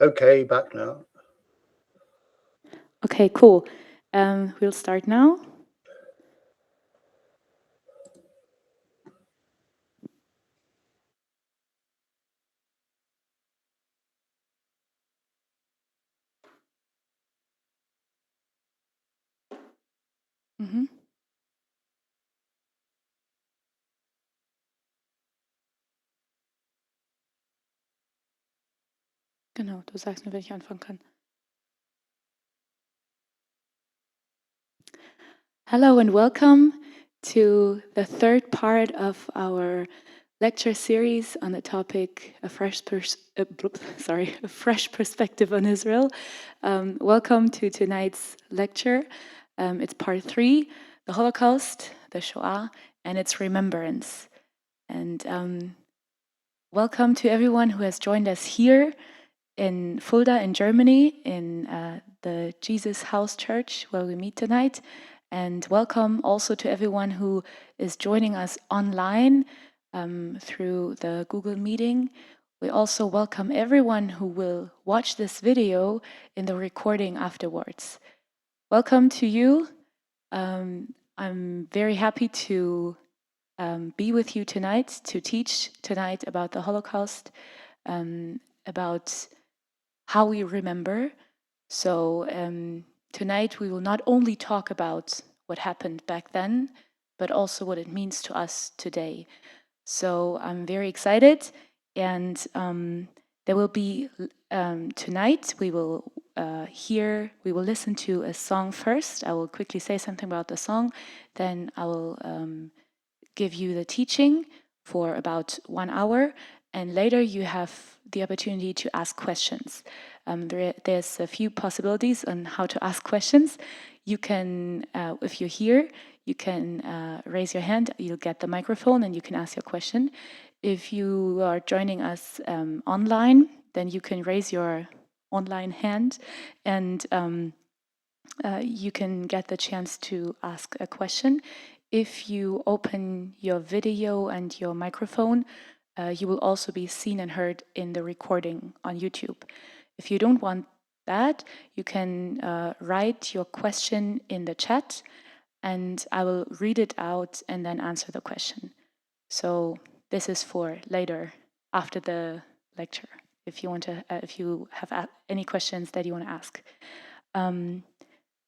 Okay, back now. Okay, cool. We'll start now. Mhm. Genau, du sagst mir, wenn ich anfangen kann. Hello and welcome to the third part of our lecture series on the topic a fresh perspective on Israel. Welcome to tonight's lecture. It's part 3, the Holocaust, the Shoah, and its remembrance. And welcome to everyone who has joined us here in Fulda in Germany, in the Jesus House Church where we meet tonight. And welcome also to everyone who is joining us online through the Google meeting. We also welcome everyone who will watch this video in the recording afterwards. Welcome to you. I'm very happy to be with you tonight, to teach tonight about the Holocaust, about how we remember. So tonight we will not only talk about what happened back then, but also what it means to us today. So I'm very excited, and there will be tonight we will listen to a song first. I will quickly say something about the song, then I will give you the teaching for about 1 hour, and later you have the opportunity to ask questions. There's a few possibilities on how to ask questions. You can, if you're here, you can raise your hand, you'll get the microphone and you can ask your question. If you are joining us online, then you can raise your online hand and you can get the chance to ask a question. If you open your video and your microphone, you will also be seen and heard in the recording on YouTube. If you don't want that, you can write your question in the chat and I will read it out and then answer the question. So this is for later after the lecture, if you have any questions that you want to ask.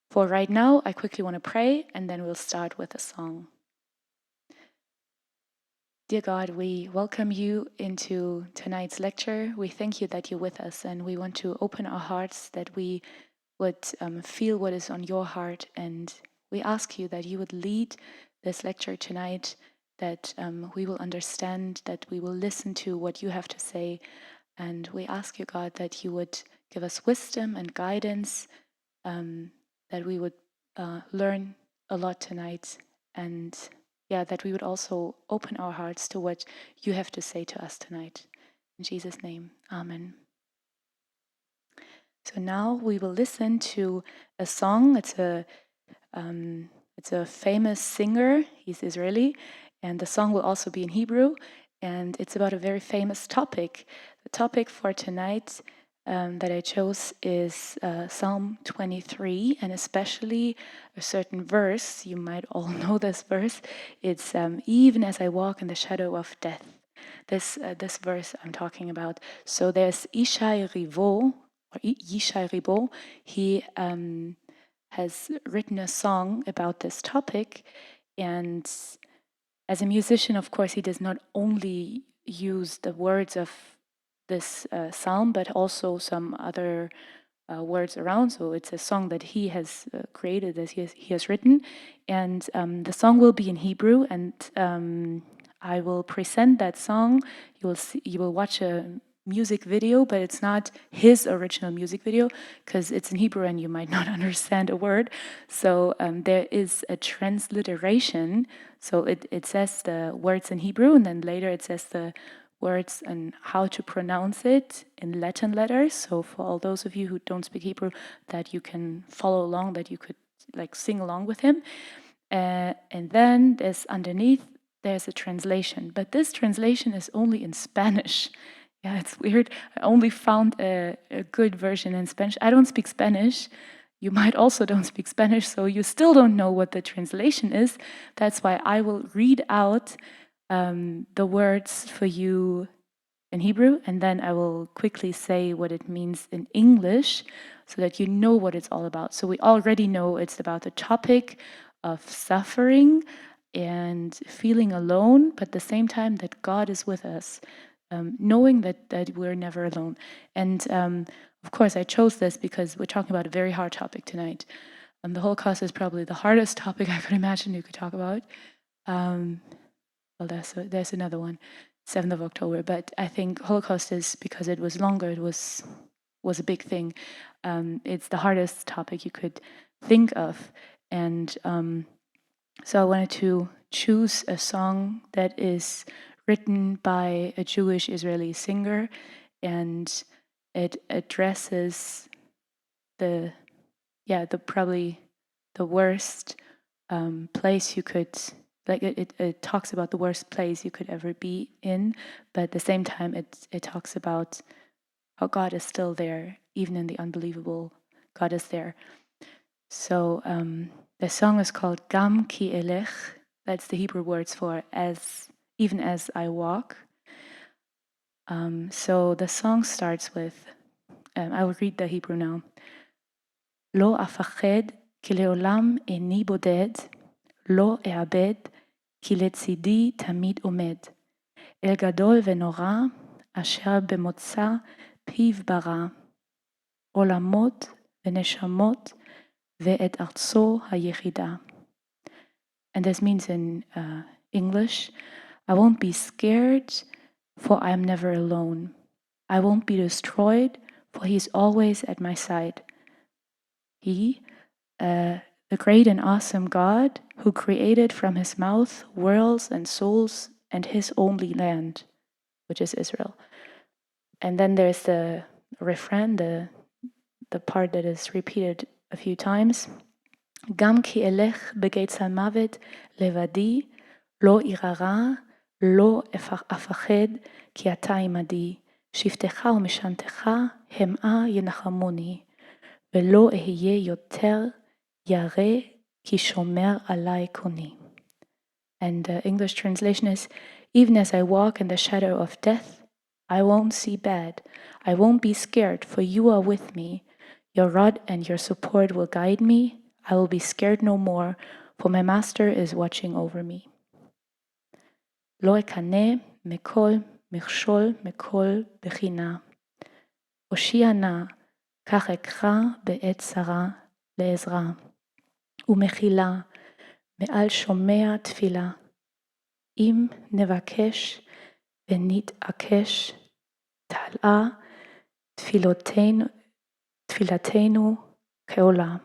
For right now, I quickly want to pray and then we'll start with a song. Dear God, we welcome you into tonight's lecture. We thank you that you're with us and we want to open our hearts that we would feel what is on your heart. And we ask you that you would lead this lecture tonight, that we will understand, that we will listen to what you have to say. And we ask you, God, that you would give us wisdom and guidance, that we would learn a lot tonight, and that we would also open our hearts to what you have to say to us tonight. In Jesus' name, amen. So now we will listen to a song. It's a famous singer. He's Israeli, and the song will also be in Hebrew. And it's about a very famous topic. The topic for tonight that I chose is Psalm 23, and especially a certain verse. You might all know this verse. It's even as I walk in the shadow of death. This verse I'm talking about. So there's Ishai Rivo, or Yishai Ribo. He has written a song about this topic, and as a musician, of course, he does not only use the words of this psalm, but also some other words around. So it's a song that he has created, that he has written, and the song will be in Hebrew, and I will present that song. You will watch a music video, but it's not his original music video because it's in Hebrew and you might not understand a word. So there is a transliteration. So it says the words in Hebrew, and then later it says the words and how to pronounce it in Latin letters. So for all those of you who don't speak Hebrew, that you can follow along, that you could like sing along with him. And then there's underneath, there's a translation. But this translation is only in Spanish. Yeah, it's weird. I only found a good version in Spanish. I don't speak Spanish. You might also don't speak Spanish, so you still don't know what the translation is. That's why I will read out the words for you in Hebrew, and then I will quickly say what it means in English so that you know what it's all about. So we already know it's about the topic of suffering and feeling alone, but at the same time that God is with us, knowing that we're never alone. And of course, I chose this because we're talking about a very hard topic tonight. The Holocaust is probably the hardest topic I could imagine you could talk about. Well, there's another one, 7th of October. But I think Holocaust is, because it was longer, it was a big thing. It's the hardest topic you could think of. And so I wanted to choose a song that is written by a Jewish Israeli singer, and it addresses the probably the worst place you could, like it talks about the worst place you could ever be in, but at the same time it talks about how God is still there, even in the unbelievable. God is there. So the song is called Gam Ki Elech. That's the Hebrew words for even as I walk. So the song starts with, I will read the Hebrew now. Lo afached כי לעולם איני בודד, לא אאבד כי לצידי תמיד עומד. אל גדול ונורא, אשר במוצא פיו ברא, עולמות ונשמות ואת ארצו היחידה. And this means in English, I won't be scared, for I am never alone. I won't be destroyed, for he is always at my side. He, the great and awesome God, who created from his mouth worlds and souls and his only land, which is Israel. And then there's the refrain, the part that is repeated a few times. גם כי אלך בגיא מוות לבדי, לא ירא, לא אפחד, כי אתה עמדי. שבטך ומשענתך המה ינחמוני, ולא אהיה יותר ירא, כי שומר עלי קוני. And the English translation is, even as I walk in the shadow of death, I won't see bad. I won't be scared, for you are with me. Your rod and your support will guide me. I will be scared no more, for my master is watching over me. לא אקנא מכל מכשול, מכל בחינה. הושיע נא, כך אקרא בעת צרה לעזרה. ומחילה, מעל שומע תפילה. אם נבקש ונתעקש, תעלה תפילתנו כעולה.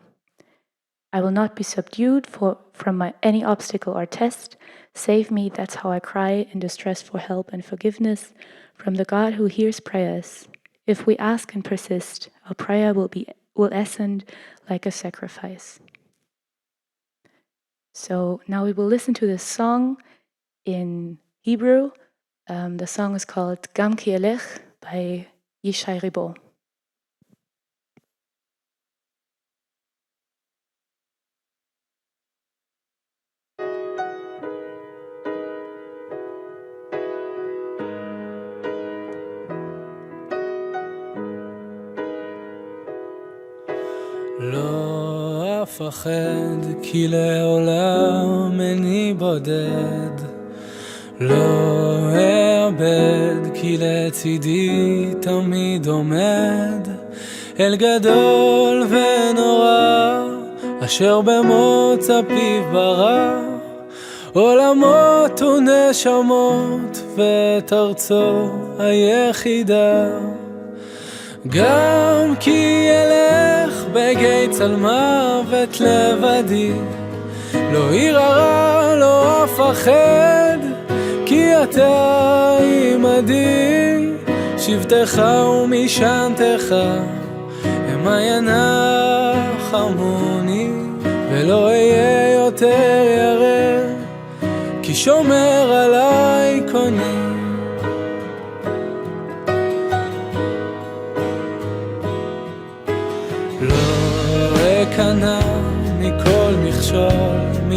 I will not be subdued from any obstacle or test. Save me, that's how I cry in distress for help and forgiveness from the God who hears prayers. If we ask and persist, our prayer will ascend like a sacrifice. So now we will listen to this song in Hebrew. The song is called Gam Ki Elech by Yishai Ribo. לא אפחד כי לעולם איני בודד, לא אאבד כי לצידי תמיד עומד, אל גדול ונורא אשר במוצא פיו ברא, עולמות ונשמות ואת ארצו היחידה. גם כי אלך בגיא צל מוות לבדי, לא ירא, לא אפחד, כי אתה עמדי. שבטך ומשענתך המה ינחמוני, ולא אהיה יותר ירא, כי שומר עלי קוני.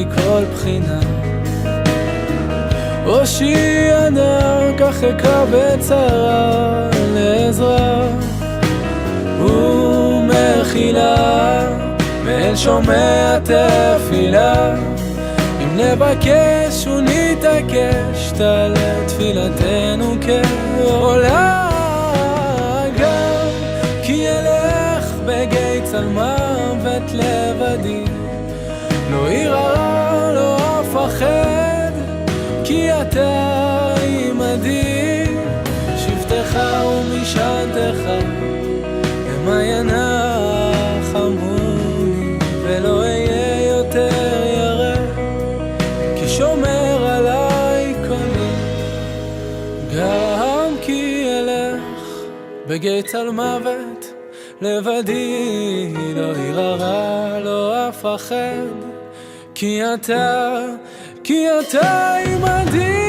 מכל בחינה. הושיע נא כך אקרא בצרה לעזרה ומחילה ואין שומע תפילה. אם נבקש ונתעקש תעלה תפילתנו כעולה. גם כי אלך בגיא צל מוות לבדי, לא ירא לא אפחד, כי אתה עמדי. שבטך ומשענתך המה ינחמוני, ולא אהיה יותר ירא, כי שומר עליי קולי. גם כי אלך בגיא צל מוות לבדי, לא ירא רע לא אפחד, כי אתה עמדי.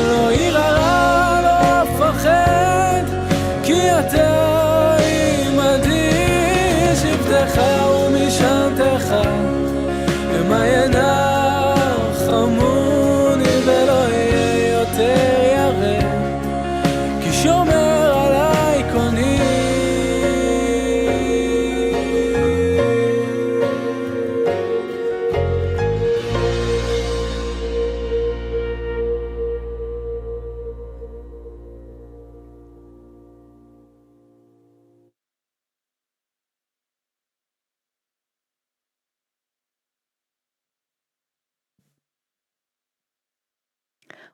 לא ירא רע לא אפחד, כי אתה עמדי. שבטך ומשענתך המה ינחמוני, ולא אהיה יותר ירא, כי שומר עליי קוני.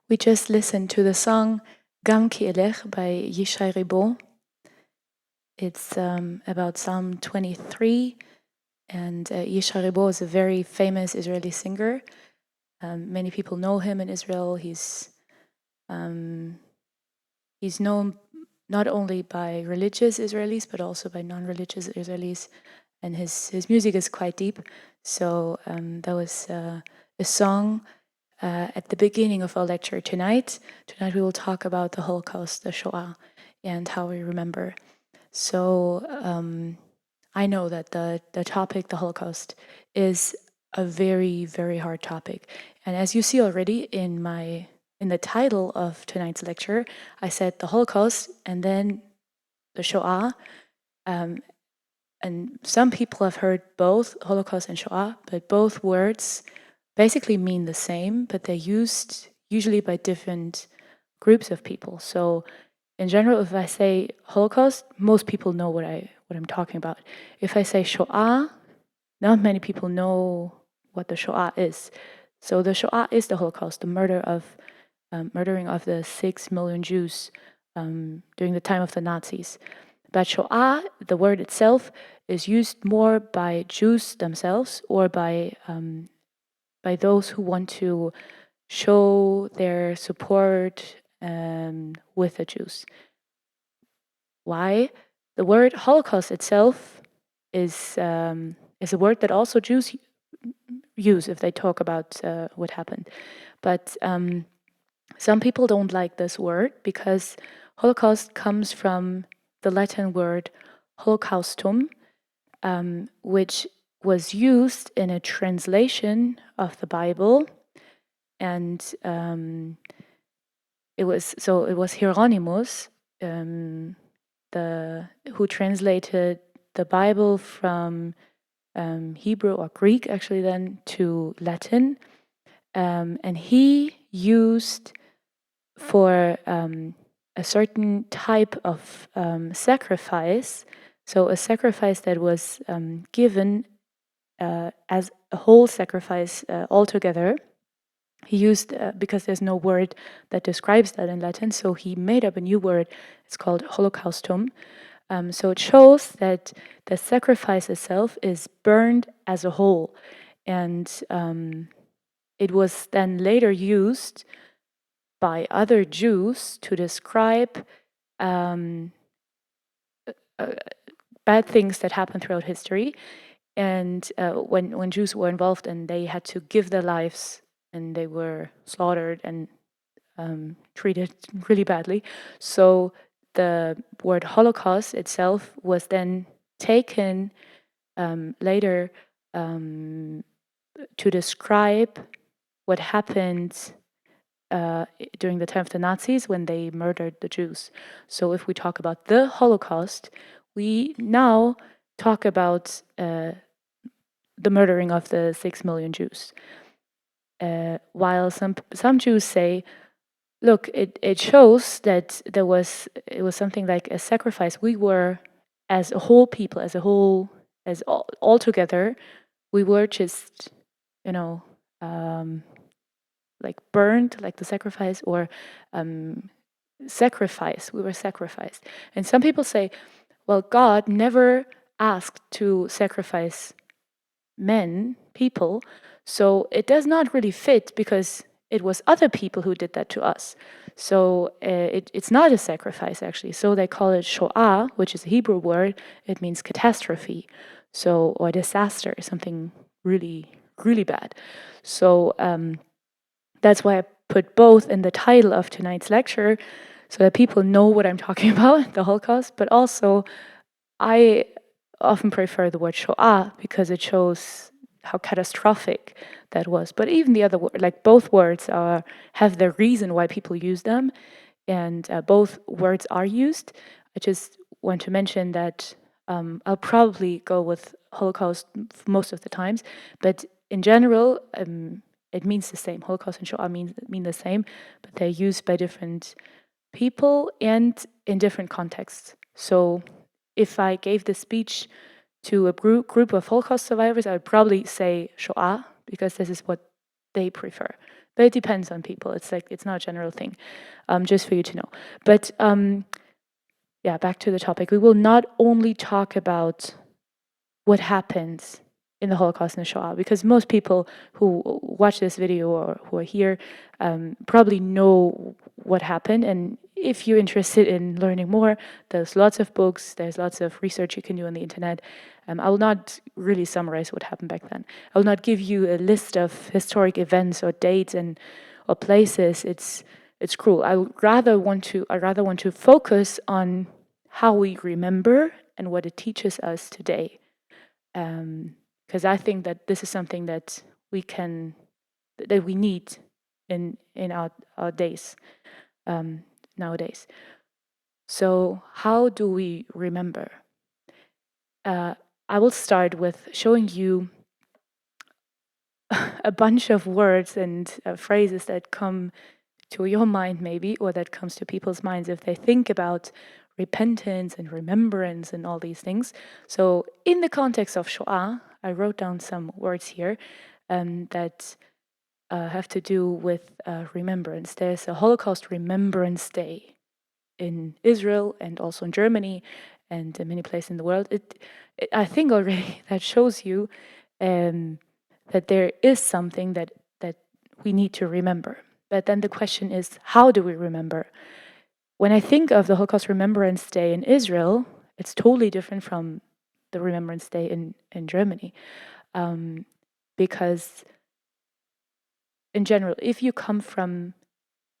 We just listened to the song Gam Ki Elech by Yishai Ribo. It's about Psalm 23, and Yishai Ribo is a very famous Israeli singer. Many people know him in Israel. He's known not only by religious Israelis, but also by non-religious Israelis, and his music is quite deep. So that was a song at the beginning of our lecture tonight. Tonight we will talk about the Holocaust, the Shoah, and how we remember. So I know that the topic, the Holocaust, is a very, very hard topic. And as you see already in the title of tonight's lecture, I said the Holocaust and then the Shoah. And some people have heard both Holocaust and Shoah, but both words basically mean the same, but they're used usually by different groups of people. So in general, if I say Holocaust, most people know what I'm talking about. If I say Shoah, not many people know what the Shoah is. So the Shoah is the Holocaust, the murdering of the 6 million Jews during the time of the Nazis. But Shoah, the word itself, is used more by Jews themselves or by those who want to show their support with the Jews. Why? The word Holocaust itself is a word that also Jews use if they talk about what happened. But some people don't like this word because Holocaust comes from the Latin word holocaustum, which was used in a translation of the Bible, and it was Hieronymus, who translated the Bible from Hebrew or Greek, actually, then to Latin, and he used for a certain type of sacrifice, so a sacrifice that was given as a whole sacrifice altogether. He used, because there's no word that describes that in Latin, so he made up a new word. It's called holocaustum. So it shows that the sacrifice itself is burned as a whole. And it was then later used by other Jews to describe bad things that happened throughout history. And when Jews were involved and they had to give their lives and they were slaughtered and treated really badly. So the word Holocaust itself was then taken later to describe what happened during the time of the Nazis when they murdered the Jews. So if we talk about the Holocaust, we now talk about the murdering of the 6 million Jews. While some Jews say, look, it shows that it was something like a sacrifice. We were, as a whole people, as a whole, as all together, we were just, like burned, like the sacrifice, or sacrifice. We were sacrificed. And some people say, well, God never asked to sacrifice people, so it does not really fit because it was other people who did that to us. So it's not a sacrifice, actually. So they call it Shoah, which is a Hebrew word. It means catastrophe, or disaster, something really, really bad. So that's why I put both in the title of tonight's lecture, so that people know what I'm talking about, the Holocaust, but also I often prefer the word Shoah because it shows how catastrophic that was. But even the other word, like both words have their reason why people use them, and both words are used. I just want to mention that I'll probably go with Holocaust most of the times, but in general, it means the same. Holocaust and Shoah mean the same, but they're used by different people and in different contexts. So if I gave this speech to a group of Holocaust survivors, I would probably say Shoah because this is what they prefer. But it depends on people. It's not a general thing, just for you to know. But yeah, back to the topic. We will not only talk about what happens in the Holocaust and the Shoah, because most people who watch this video or who are here probably know what happened. And if you're interested in learning more, there's lots of books, there's lots of research you can do on the internet. I will not really summarize what happened back then. I will not give you a list of historic events or dates or places. It's cruel. I rather want to focus on how we remember and what it teaches us today. Because I think that this is something that we need in our days nowadays. So how do we remember? I will start with showing you a bunch of words and phrases that come to your mind maybe, or that comes to people's minds if they think about repentance and remembrance and all these things. So in the context of Shoah, I wrote down some words here that have to do with remembrance. There's a Holocaust Remembrance Day in Israel and also in Germany and in many places in the world. I think already that shows you that there is something that we need to remember. But then the question is, how do we remember? When I think of the Holocaust Remembrance Day in Israel, it's totally different from the Remembrance Day in Germany. Because in general, if you come from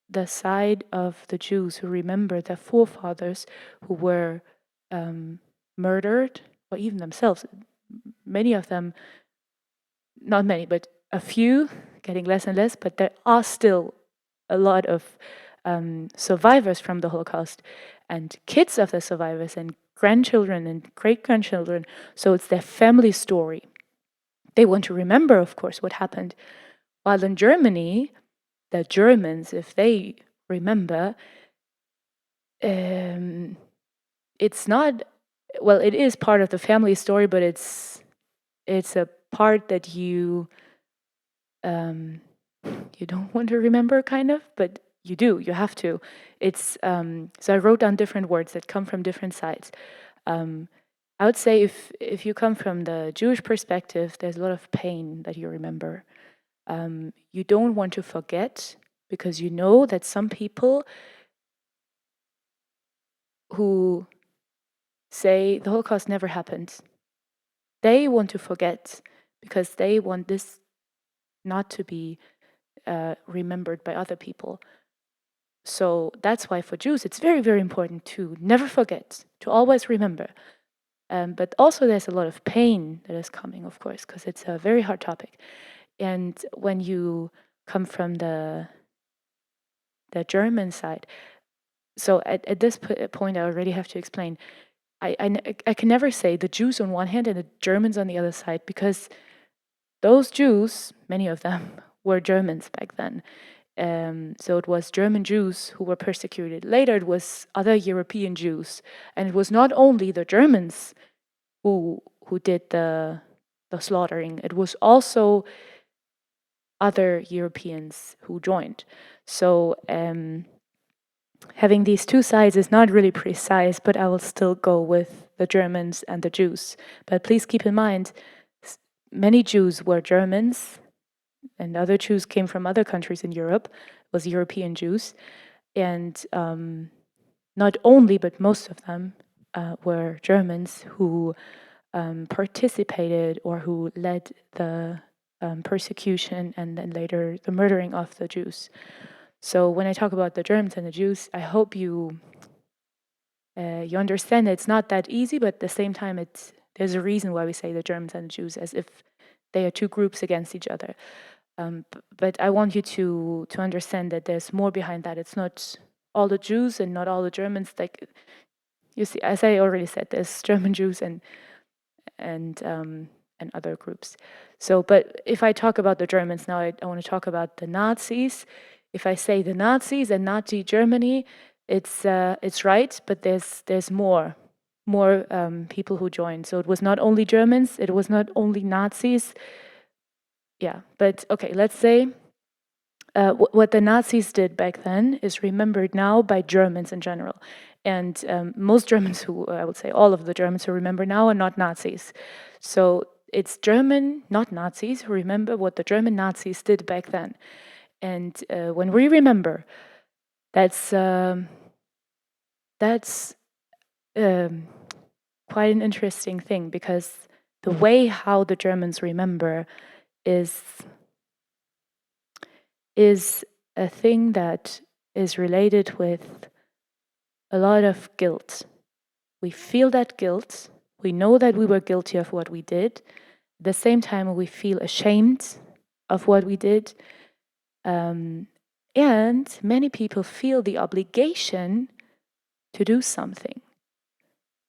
the side of the Jews who remember their forefathers who were murdered, or even themselves, many of them, not many, but a few, getting less and less, but there are still a lot of survivors from the Holocaust and kids of the survivors and grandchildren and great-grandchildren. So it's their family story. They want to remember, of course, what happened. While in Germany, the Germans, if they remember, it's not, well, it is part of the family story, but it's a part that you don't want to remember, kind of, but you do, you have to. It's so I wrote down different words that come from different sides. I would say if you come from the Jewish perspective, there's a lot of pain that you remember. You don't want to forget because you know that some people who say the Holocaust never happened, they want to forget because they want this not to be remembered by other people. So that's why for Jews it's very, very important to never forget, to always remember. But also there's a lot of pain that is coming, of course, because it's a very hard topic. And when you come from the German side, so at this point I already have to explain, I can never say the Jews on one hand and the Germans on the other side, because those Jews, many of them, were Germans back then. So it was German Jews who were persecuted. Later it was other European Jews. And it was not only the Germans who did the slaughtering, it was also other Europeans who joined. So having these two sides is not really precise, but I will still go with the Germans and the Jews. But please keep in mind, many Jews were Germans, and other Jews came from other countries in Europe. It was European Jews. And not only, but most of them were Germans who participated or who led the persecution and then later the murdering of the Jews. So when I talk about the Germans and the Jews, I hope you understand that it's not that easy, but at the same time, there's a reason why we say the Germans and the Jews, as if they are two groups against each other. But I want you to understand that there's more behind that. It's not all the Jews and not all the Germans. Like, you see, as I already said, there's German Jews and other groups. So, but if I talk about the Germans now, I want to talk about the Nazis. If I say the Nazis and Nazi Germany, it's right, but there's more people who joined. So it was not only Germans, it was not only Nazis. Yeah, but okay, let's say what the Nazis did back then is remembered now by Germans in general. And most Germans who, I would say all of the Germans who remember now are not Nazis. So it's German, not Nazis, who remember what the German Nazis did back then. And when we remember, that's quite an interesting thing, because the way how the Germans remember is a thing that is related with a lot of guilt. We feel that guilt. We know that we were guilty of what we did. At the same time, we feel ashamed of what we did. And many people feel the obligation to do something.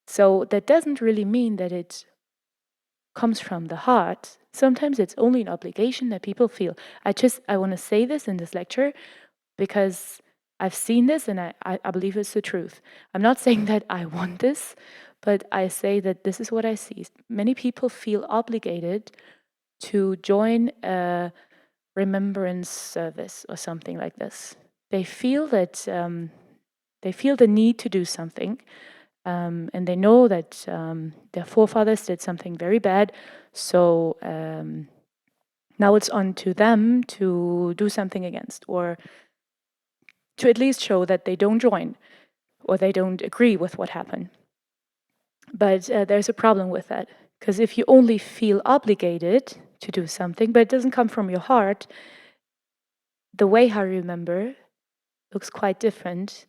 So that doesn't really mean that it comes from the heart. Sometimes it's only an obligation that people feel. I want to say this in this lecture because I've seen this and I believe it's the truth. I'm not saying that I want this, but I say that this is what I see. Many people feel obligated to join a remembrance service or something like this. They feel that they feel the need to do something, and they know that their forefathers did something very bad. So now it's on to them to do something against, or to at least show that they don't join or they don't agree with what happened. But there's a problem with that, because if you only feel obligated to do something, but it doesn't come from your heart, the way how you remember looks quite different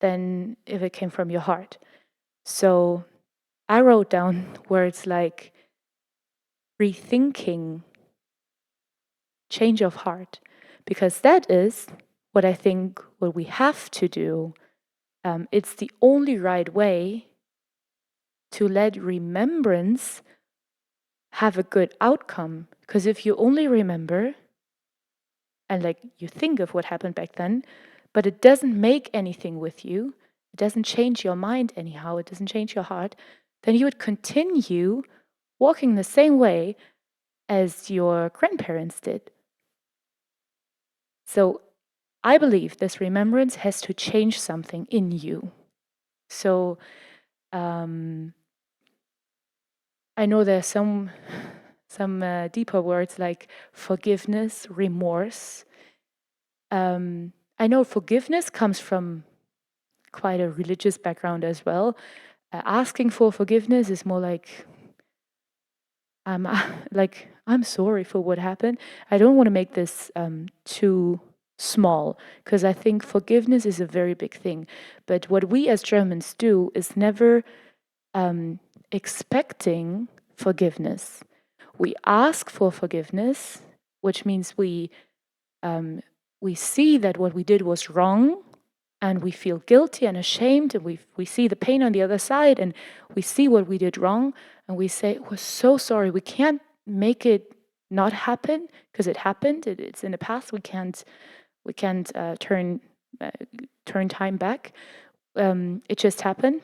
than if it came from your heart. So I wrote down words like rethinking, change of heart, because that is what I think what we have to do. It's the only right way to let remembrance have a good outcome. Because if you only remember and like you think of what happened back then, but it doesn't make anything with you, it doesn't change your mind anyhow, it doesn't change your heart, then you would continue walking the same way as your grandparents did. So I believe this remembrance has to change something in you. So Um, I know there's some deeper words like forgiveness, remorse. I know forgiveness comes from quite a religious background as well. Asking for forgiveness is more like I'm I'm sorry for what happened. I don't want to make this too small because I think forgiveness is a very big thing. But what we as Germans do is never expecting forgiveness. We ask for forgiveness, which means we see that what we did was wrong, and we feel guilty and ashamed, and we see the pain on the other side, and we see what we did wrong, and we say, we're so sorry. We can't make it not happen because it happened. It's in the past. We can't turn time back. It just happened.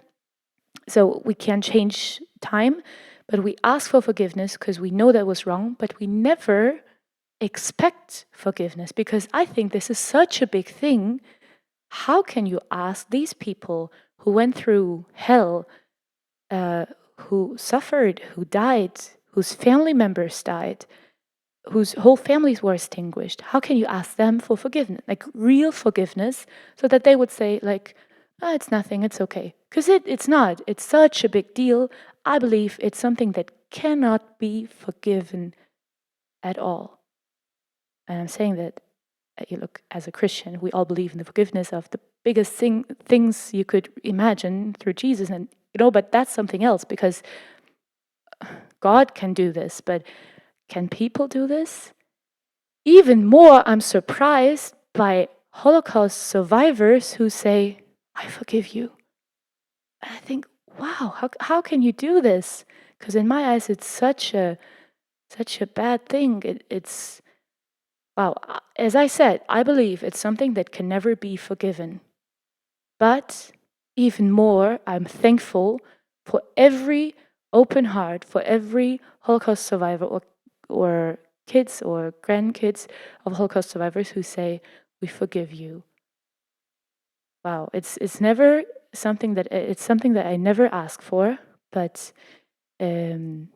So we can't change time, but we ask for forgiveness because we know that was wrong, but we never expect forgiveness, because I think this is such a big thing. How can you ask these people who went through hell, who suffered, who died, whose family members died, whose whole families were extinguished? How can you ask them for forgiveness, like real forgiveness, so that they would say, like, oh, it's nothing, it's okay? Because it's not. It's such a big deal. I believe it's something that cannot be forgiven at all. And I'm saying that, you look, as a Christian, we all believe in the forgiveness of the biggest things you could imagine through Jesus, and but that's something else, because God can do this, but can people do this? Even more, I'm surprised by Holocaust survivors who say, I forgive you. And I think, wow, how can you do this? Because in my eyes, it's such a bad thing. It's wow. As I said, I believe it's something that can never be forgiven. But even more, I'm thankful for every open heart, for every Holocaust survivor or kids or grandkids of Holocaust survivors who say, we forgive you. Wow, it's never something that I never ask for, but I'm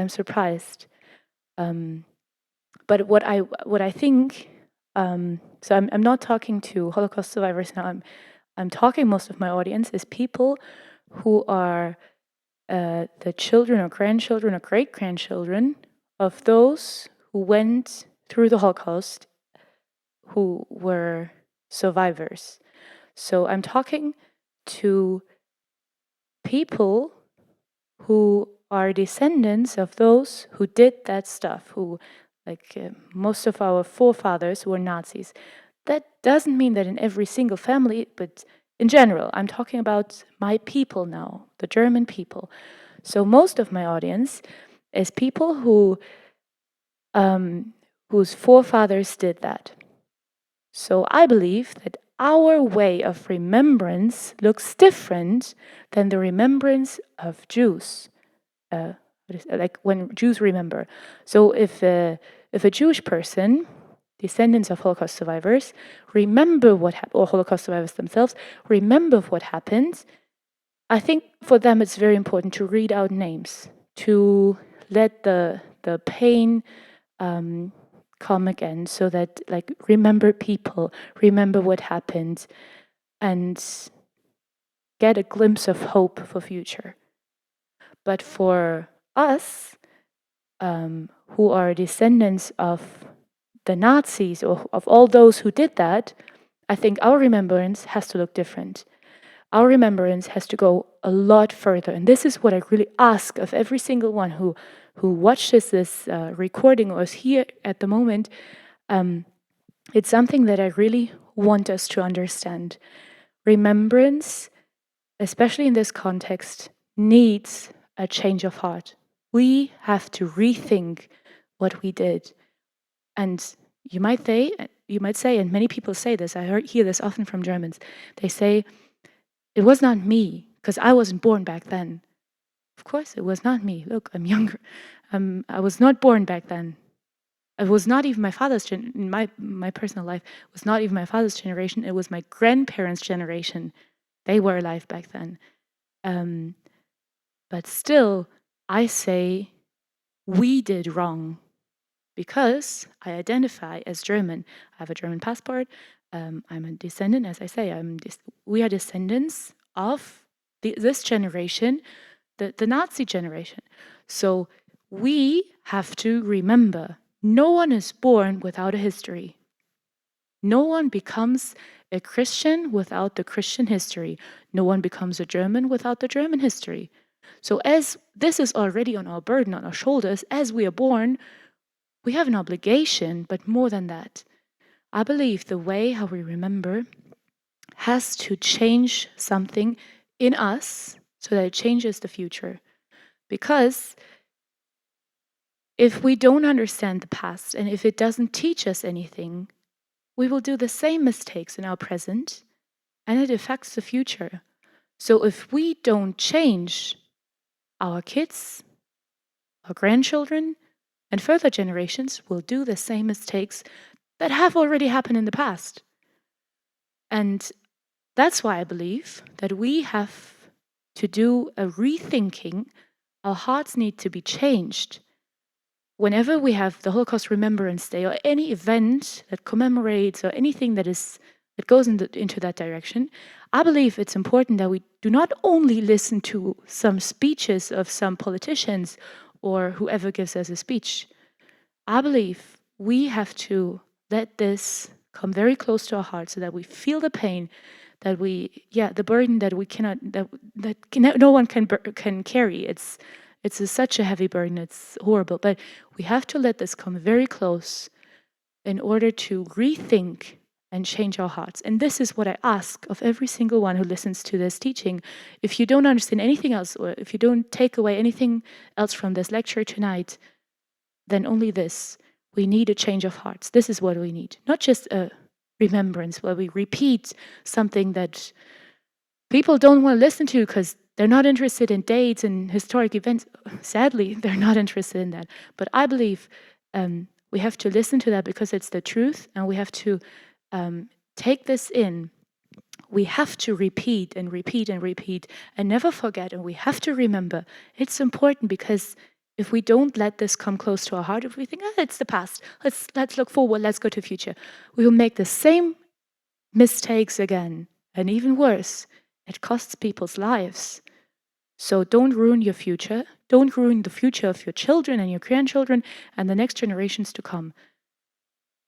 surprised. But what I think, so I'm not talking to Holocaust survivors now. I'm talking, most of my audience is people who are the children or grandchildren or great grandchildren of those who went through the Holocaust, who were survivors. So I'm talking to people who are descendants of those who did that stuff, who, like most of our forefathers, were Nazis. That doesn't mean that in every single family, but in general, I'm talking about my people now, the German people. So most of my audience is people whose forefathers did that. So I believe that our way of remembrance looks different than the remembrance of Jews. Like when Jews remember. So if a Jewish person, descendants of Holocaust survivors, remember what happened, or Holocaust survivors themselves, remember what happened, I think for them it's very important to read out names, to let the pain come again, so that, like, remember people, remember what happened, and get a glimpse of hope for future. But for us, who are descendants of the Nazis or of all those who did that, I think our remembrance has to look different. Our remembrance has to go a lot further. And this is what I really ask of every single one who watches this recording or is here at the moment. It's something that I really want us to understand. Remembrance, especially in this context, needs a change of heart. We have to rethink what we did. And you might say, and many people say this, hear this often from Germans, they say, it was not me, because I wasn't born back then. Of course, it was not me. Look, I'm younger. I was not born back then. It was not even my father's in my personal life. It was not even my father's generation. It was my grandparents' generation. They were alive back then. But still, I say we did wrong because I identify as German. I have a German passport. I'm a descendant, as I say. We are descendants of this generation, the Nazi generation. So we have to remember no one is born without a history. No one becomes a Christian without the Christian history. No one becomes a German without the German history. So as this is already on our burden, on our shoulders, as we are born, we have an obligation, but more than that. I believe the way how we remember has to change something in us so that it changes the future. Because if we don't understand the past and if it doesn't teach us anything, we will do the same mistakes in our present and it affects the future. So if we don't change, our kids, our grandchildren, and further generations will do the same mistakes that have already happened in the past. And that's why I believe that we have to do a rethinking. Our hearts need to be changed. Whenever we have the Holocaust Remembrance Day or any event that commemorates or anything that goes into that direction, I believe it's important that we do not only listen to some speeches of some politicians or whoever gives us a speech. I believe we have to let this come very close to our hearts so that we feel the pain, that the burden that we cannot, no one can carry. It's such a heavy burden. It's horrible. But we have to let this come very close in order to rethink and change our hearts. And this is what I ask of every single one who listens to this teaching. If you don't understand anything else, or if you don't take away anything else from this lecture tonight, then only this. We need a change of hearts. This is what we need. Not just a remembrance where we repeat something that people don't want to listen to because they're not interested in dates and historic events. Sadly, they're not interested in that. But I believe we have to listen to that because it's the truth, and we have to take this in. We have to repeat and repeat and repeat and never forget, and we have to remember. It's important because if we don't let this come close to our heart, if we think, it's the past, let's look forward, let's go to the future, we will make the same mistakes again, and even worse, it costs people's lives. So don't ruin your future. Don't ruin the future of your children and your grandchildren and the next generations to come.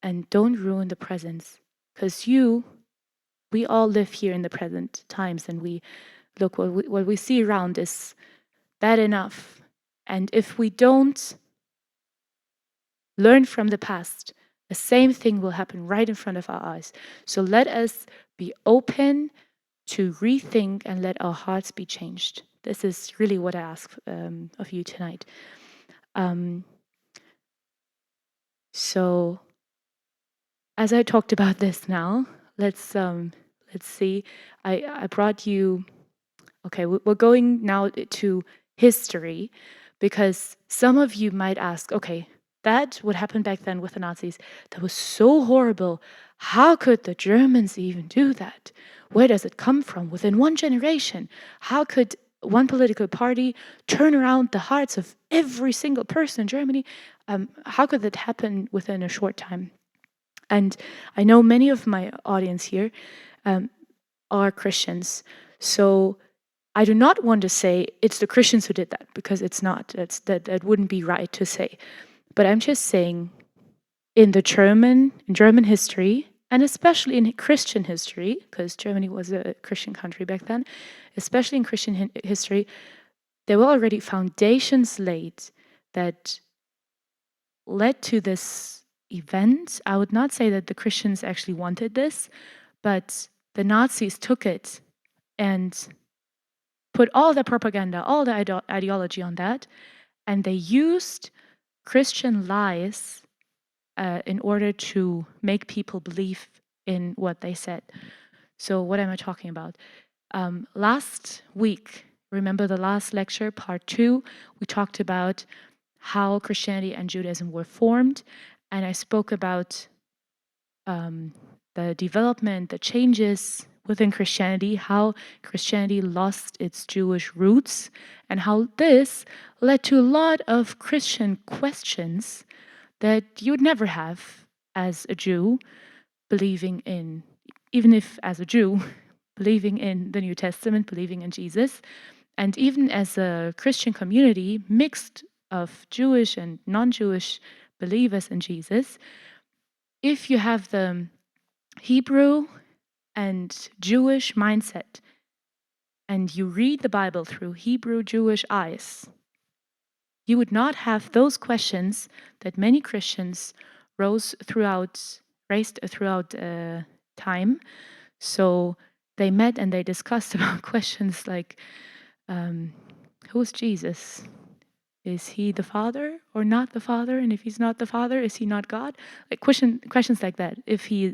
And don't ruin the present, because we all live here in the present times, and we look, what we see around is bad enough. And if we don't learn from the past, the same thing will happen right in front of our eyes. So let us be open to rethink and let our hearts be changed. This is really what I ask of you tonight. So as I talked about this now, let's see. I brought you. Okay, we're going now to history, because some of you might ask, okay, that what happened back then with the Nazis, that was so horrible. How could the Germans even do that? Where does it come from? Within one generation, how could one political party turn around the hearts of every single person in Germany? How could that happen within a short time? And I know many of my audience here are Christians, so I do not want to say it's the Christians who did that, because it's not. That wouldn't be right to say. But I'm just saying, in German history, and especially in Christian history, because Germany was a Christian country back then, especially in Christian history, there were already foundations laid that led to this event. I would not say that the Christians actually wanted this, but the Nazis took it and put all the propaganda, all the ideology on that, and they used Christian lies in order to make people believe in what they said. So what am I talking about? Last week, remember the last lecture, part 2, we talked about how Christianity and Judaism were formed, and I spoke about the development, the changes within Christianity, how Christianity lost its Jewish roots, and how this led to a lot of Christian questions that you would never have as a Jew, believing in, even if as a Jew, believing in the New Testament, believing in Jesus, and even as a Christian community, mixed of Jewish and non-Jewish believers in Jesus. If you have the Hebrew and Jewish mindset, and you read the Bible through Hebrew Jewish eyes, you would not have those questions that many Christians raised throughout time. So they met and they discussed about questions like, who's Jesus? Is he the Father or not the Father? And if he's not the Father, is he not God? Like questions like that.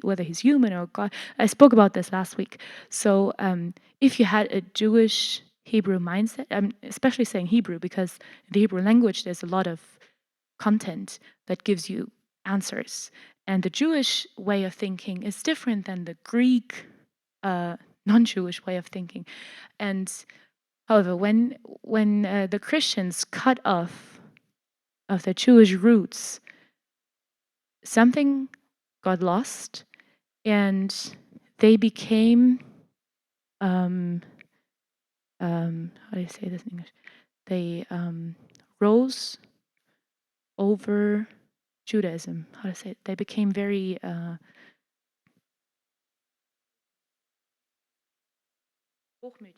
Whether he's human or God. I spoke about this last week. So if you had a Jewish Hebrew mindset, I'm especially saying Hebrew because in the Hebrew language there's a lot of content that gives you answers. And the Jewish way of thinking is different than the Greek non-Jewish way of thinking. And however, when the Christians cut off of their Jewish roots, something got lost, and they became how do you say this in English? They rose over Judaism. How to say it? They became very hochmütig.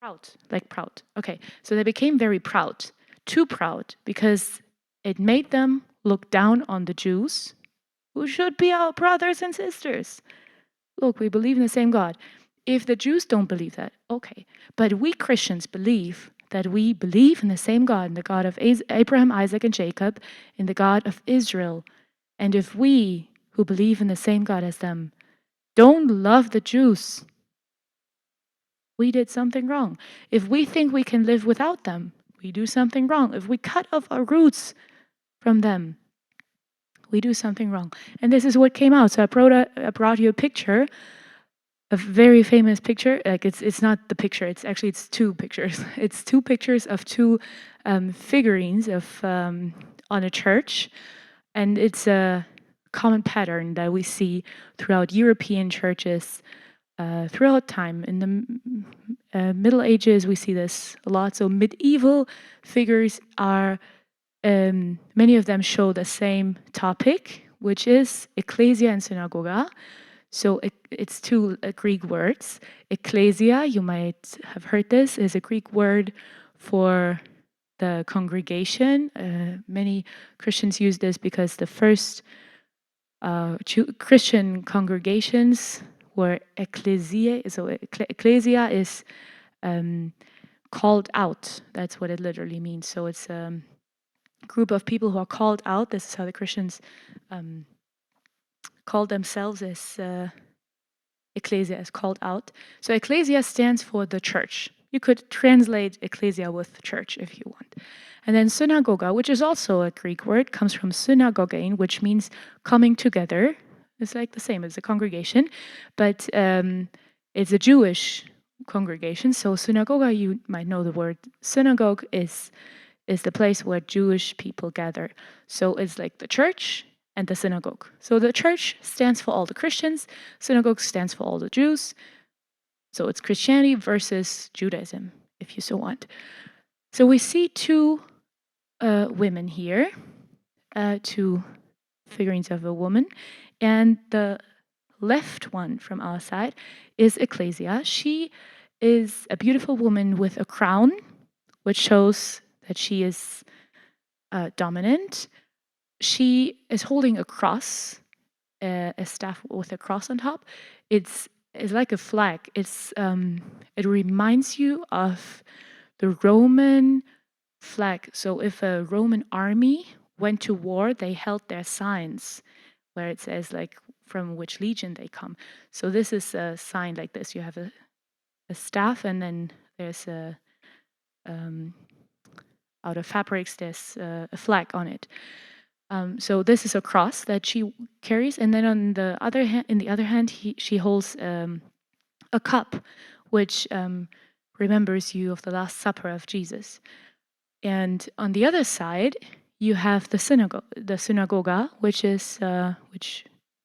Proud, like proud. Okay, so they became very proud, too proud, because it made them look down on the Jews, who should be our brothers and sisters. Look, we believe in the same God. If the Jews don't believe that, okay. But we Christians believe that we believe in the same God, in the God of Abraham, Isaac, and Jacob, in the God of Israel. And if we, who believe in the same God as them, don't love the Jews, we did something wrong. If we think we can live without them, we do something wrong. If we cut off our roots from them, we do something wrong. And this is what came out. So I brought you a picture, a very famous picture. Like it's not the picture. It's two pictures. It's two pictures of two figurines of on a church, and it's a common pattern that we see throughout European churches throughout time. In the Middle Ages, we see this a lot. So medieval figures are, many of them show the same topic, which is ecclesia and synagoga. So it's two Greek words. Ecclesia, you might have heard this, is a Greek word for the congregation. Many Christians use this because the first Christian congregations were ecclesia. So ecclesia is called out. That's what it literally means. So it's a group of people who are called out. This is how the Christians call themselves as ecclesia, is called out. So ecclesia stands for the church. You could translate ecclesia with church if you want. And then synagoga, which is also a Greek word, comes from synagogein, which means coming together. It's like the same as a congregation, but it's a Jewish congregation. So synagoga, you might know the word synagogue is the place where Jewish people gather. So it's like the church and the synagogue. So the church stands for all the Christians, synagogue stands for all the Jews. So it's Christianity versus Judaism, if you so want. So we see two women here, two figurines of a woman, and the left one from our side is Ecclesia. She is a beautiful woman with a crown, which shows that she is dominant. She is holding a cross, a staff with a cross on top. It's like a flag. It reminds you of the Roman flag. So if a Roman army went to war, they held their signs where it says like from which legion they come. So this is a sign like this. You have a staff, and then there's a out of fabrics there's a flag on it. So this is a cross that she carries, and then on the other hand, she holds a cup, which remembers you of the Last Supper of Jesus. And on the other side, you have the synagoga, which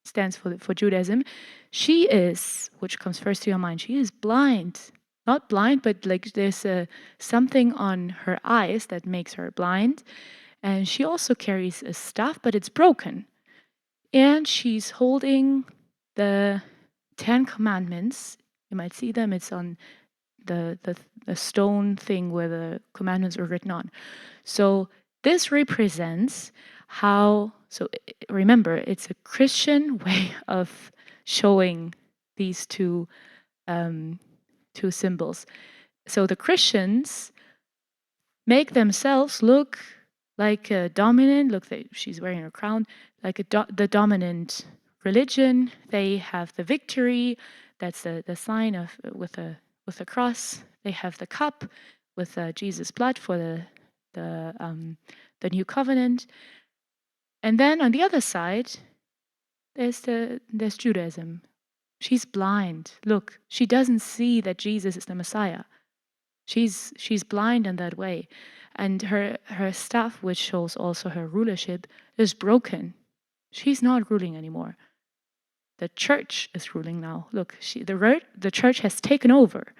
stands for Judaism. She is, which comes first to your mind, she is blind. Not blind, but like there's something on her eyes that makes her blind. And she also carries a staff, but it's broken. And she's holding the 10 Commandments. You might see them. It's on the stone thing where the commandments are written on. So this represents how, remember, it's a Christian way of showing these two symbols. So the Christians make themselves look like a dominant, she's wearing a crown, like the dominant religion. They have the victory, that's the sign of with a cross. They have the cup with Jesus' blood for the new covenant. And then on the other side, there's Judaism. She's blind. Look, she doesn't see that Jesus is the Messiah. She's blind in that way. And her staff, which shows also her rulership, is broken. She's not ruling anymore. The church is ruling now. Look, the church has taken over.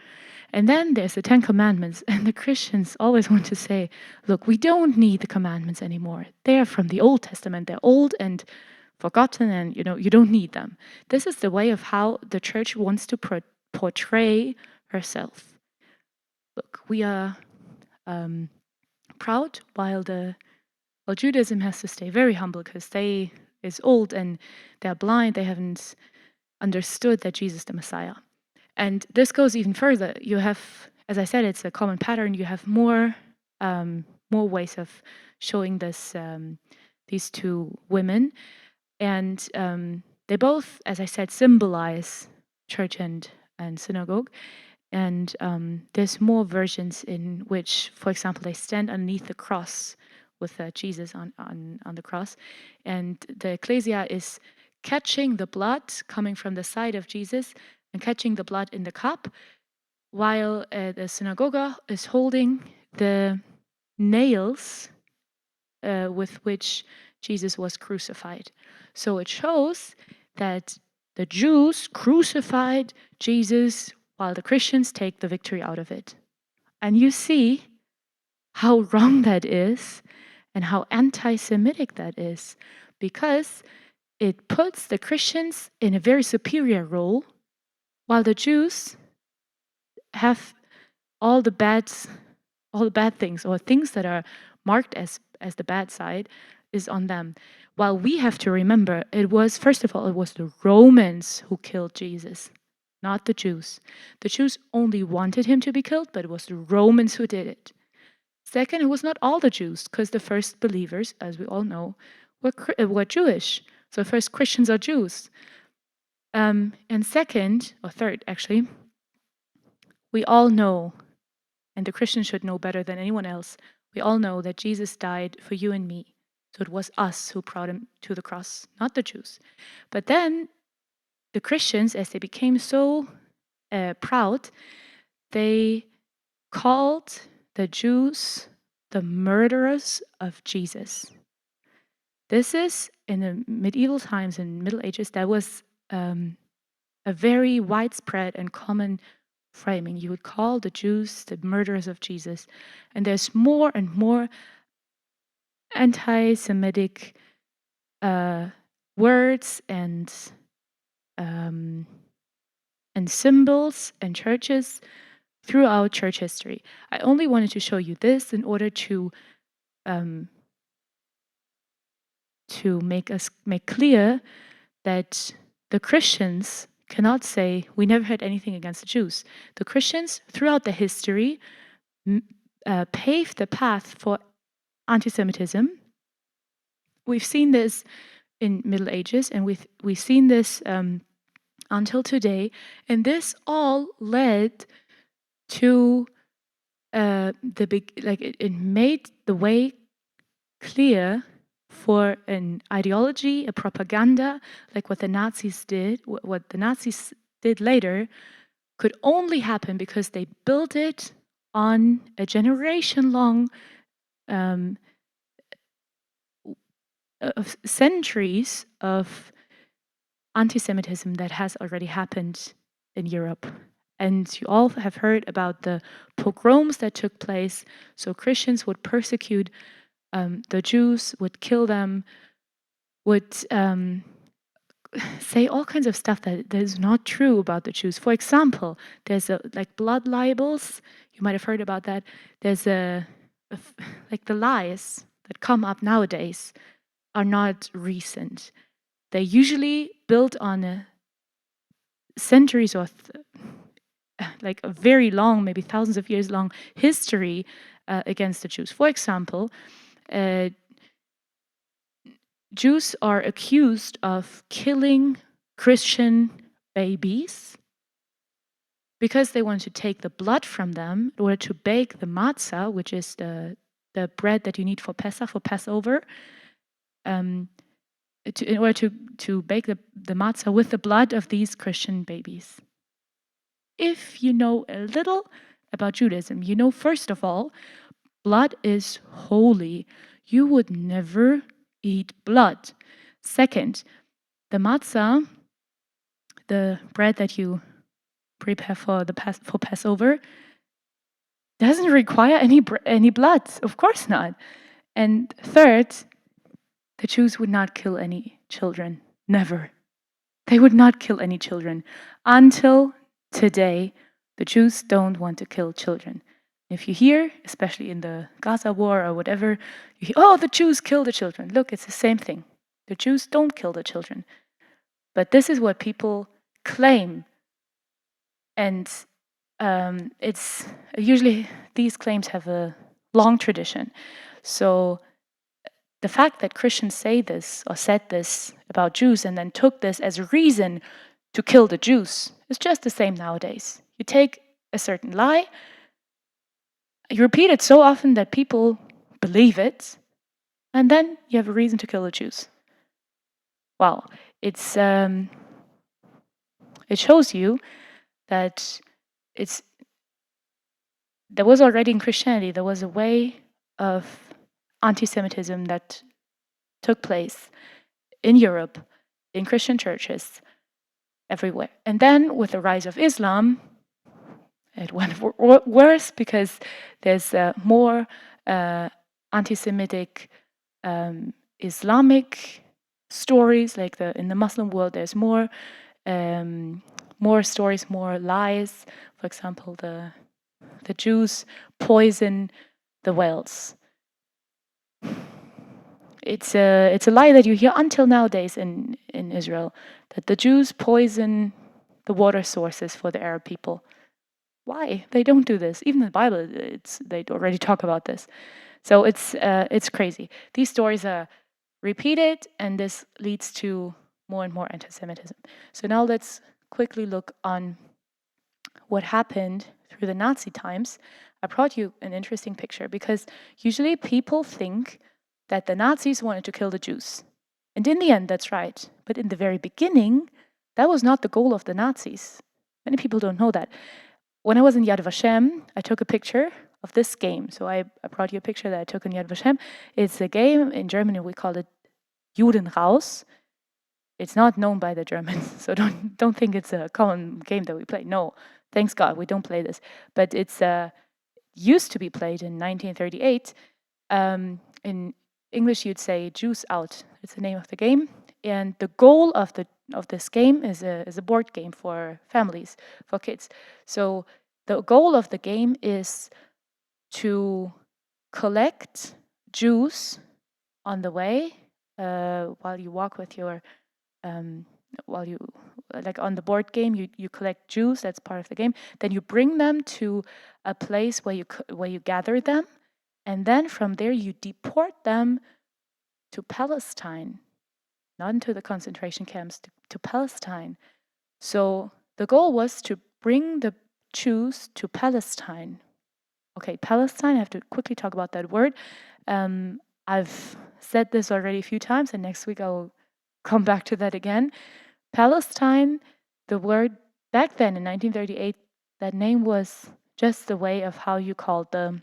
And then there's the 10 Commandments, and the Christians always want to say, look, we don't need the commandments anymore. They're from the Old Testament. They're old and forgotten, and you don't need them. This is the way of how the church wants to portray herself. Look, we are proud, while Judaism has to stay very humble because they is old and they're blind. They haven't understood that Jesus is the Messiah. And this goes even further. You have, as I said, it's a common pattern. You have more ways of showing this these two women, and they both, as I said, symbolize church and synagogue. And there's more versions in which, for example, they stand underneath the cross with Jesus on the cross, and the ecclesia is catching the blood coming from the side of Jesus and catching the blood in the cup, while the synagogue is holding the nails with which Jesus was crucified. So it shows that the Jews crucified Jesus while the Christians take the victory out of it. And you see how wrong that is and how anti-Semitic that is, because it puts the Christians in a very superior role, while the Jews have all the bad things, or things that are marked as the bad side, is on them. While we have to remember, it was, first of all, it was the Romans who killed Jesus, not the Jews. The Jews only wanted him to be killed, but it was the Romans who did it. Second, it was not all the Jews, because the first believers, as we all know, were Jewish. So first, Christians are Jews. And second, or third actually, we all know, and the Christians should know better than anyone else, we all know that Jesus died for you and me. So it was us who brought him to the cross, not the Jews. But then the Christians, as they became so proud, they called the Jews the murderers of Jesus. This is, in the medieval times, in Middle Ages, that was a very widespread and common framing. You would call the Jews the murderers of Jesus. And there's more and more anti-Semitic words and symbols and churches throughout church history. I only wanted to show you this in order to make clear that the Christians cannot say we never had anything against the Jews. The Christians, throughout the history, paved the path for anti-Semitism. We've seen this in Middle Ages, and we've seen this until today, and this all led to it made the way clear for an ideology, a propaganda, like what the Nazis did, what the Nazis did later, could only happen because they built it on a generation-long of centuries of anti-Semitism that has already happened in Europe. And you all have heard about the pogroms that took place. So Christians would persecute the Jews, would kill them, would say all kinds of stuff that is not true about the Jews. For example, there's like blood libels. You might have heard about that. There's like the lies that come up nowadays are not recent. They usually built on centuries or like a very long, maybe thousands of years long history against the Jews. For example, Jews are accused of killing Christian babies because they want to take the blood from them in order to bake the matzah, which is the bread that you need for Pesach, for Passover, in order to bake the matzah with the blood of these Christian babies. If you know a little about Judaism, you know, first of all, blood is holy. You would never eat blood. Second, the matzah, the bread that you prepare for Passover, doesn't require any blood. Of course not. And third, the Jews would not kill any children. Never. They would not kill any children. Until today, the Jews don't want to kill children. If you hear, especially in the Gaza war or whatever, you hear, oh, the Jews kill the children. Look, it's the same thing. The Jews don't kill the children. But this is what people claim. And it's usually these claims have a long tradition. So the fact that Christians say this or said this about Jews and then took this as a reason to kill the Jews is just the same nowadays. You take a certain lie, you repeat it so often that people believe it, and then you have a reason to kill the Jews. Well, it shows you that there was already in Christianity, there was a way of anti-Semitism that took place in Europe, in Christian churches, everywhere. And then with the rise of Islam, it went worse because there's more anti-Semitic Islamic stories. Like in the Muslim world, there's more stories, more lies. For example, the Jews poison the whales. It's a lie that you hear until nowadays in Israel, that the Jews poison the water sources for the Arab people. Why? They don't do this. Even in the Bible, they already talk about this. So it's crazy. These stories are repeated, and this leads to more and more anti-Semitism. So now let's quickly look on what happened through the Nazi times. I brought you an interesting picture because usually people think that the Nazis wanted to kill the Jews. And in the end, that's right. But in the very beginning, that was not the goal of the Nazis. Many people don't know that. When I was in Yad Vashem, I took a picture of this game. So I brought you a picture that I took in Yad Vashem. It's a game, in Germany we call it Juden raus. It's not known by the Germans, so don't think it's a common game that we play. No, thanks God, we don't play this. But it's used to be played in 1938. In English, you'd say "Juice Out." It's the name of the game, and the goal of this game is a board game for families, for kids. So the goal of the game is to collect juice on the way while you walk with your while you like on the board game you collect juice. That's part of the game. Then you bring them to a place where you gather them, and then from there you deport them to Palestine, not into the concentration camps, to Palestine. So the goal was to bring the Jews to Palestine. Okay, Palestine, I have to quickly talk about that word. I've said this already a few times, and next week I will come back to that again. Palestine, the word back then in 1938, that name was just the way of how you called the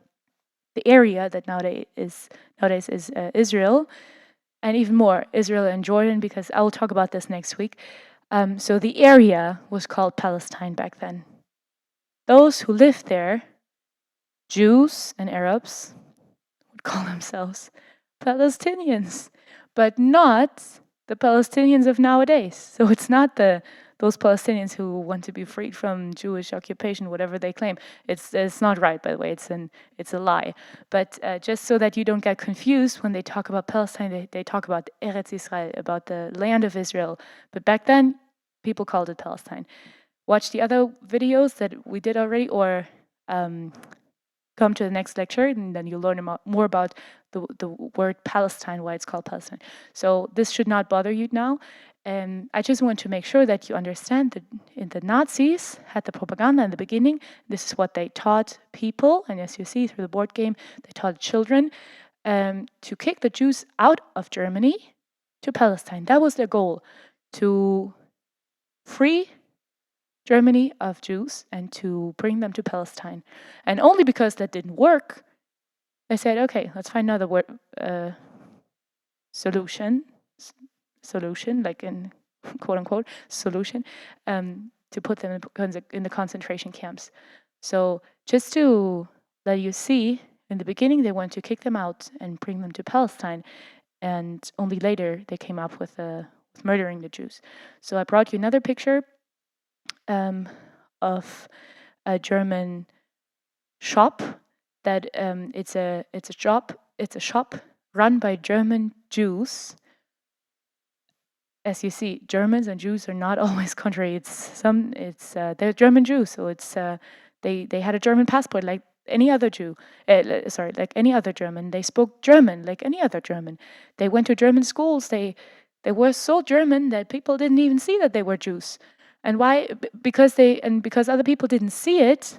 area that nowadays is Israel, and even more Israel and Jordan, because I will talk about this next week. So the area was called Palestine back then. Those who lived there, Jews and Arabs, would call themselves Palestinians, but not the Palestinians of nowadays. So it's not those Palestinians who want to be freed from Jewish occupation, whatever they claim. It's not right, by the way. It's a lie. But just so that you don't get confused when they talk about Palestine, they talk about Eretz Israel, about the land of Israel. But back then, people called it Palestine. Watch the other videos that we did already, or come to the next lecture, and then you'll learn more about the word Palestine, why it's called Palestine. So this should not bother you now. And I just want to make sure that you understand that the Nazis had the propaganda in the beginning. This is what they taught people. And as you see through the board game, they taught children to kick the Jews out of Germany to Palestine. That was their goal, to free Germany of Jews and to bring them to Palestine. And only because that didn't work, they said, okay, let's find another word, solution, like in quote unquote solution, to put them in the concentration camps. So just to let you see, in the beginning they wanted to kick them out and bring them to Palestine, and only later they came up with murdering the Jews. So I brought you another picture of a German shop that it's a shop run by German Jews. As you see, Germans and Jews are not always contrary. They're German Jews, so they had a German passport like any other Jew. Like any other German. They spoke German like any other German. They went to German schools. They were so German that people didn't even see that they were Jews. And why? Because other people didn't see it,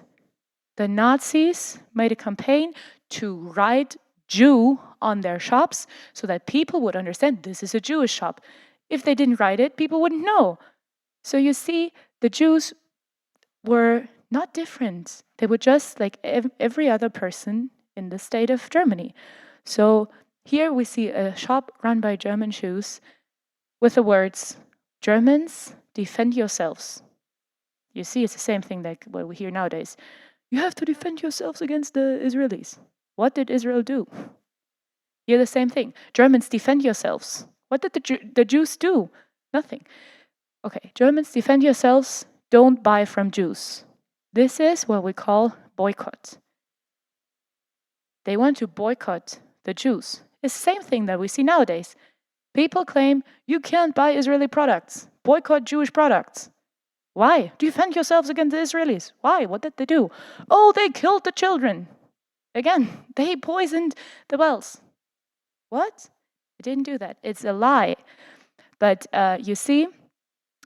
the Nazis made a campaign to write Jew on their shops so that people would understand this is a Jewish shop. If they didn't write it, people wouldn't know. So you see, the Jews were not different. They were just like every other person in the state of Germany. So here we see a shop run by German Jews with the words, Germans, defend yourselves. You see, it's the same thing like what we hear nowadays. You have to defend yourselves against the Israelis. What did Israel do? Here the same thing. Germans, defend yourselves. What did the Jews do? Nothing. Okay, Germans, defend yourselves. Don't buy from Jews. This is what we call boycott. They want to boycott the Jews. It's the same thing that we see nowadays. People claim you can't buy Israeli products. Boycott Jewish products. Why? Defend yourselves against the Israelis. Why? What did they do? Oh, they killed the children. Again, they poisoned the wells. What? They didn't do that. It's a lie. But you see,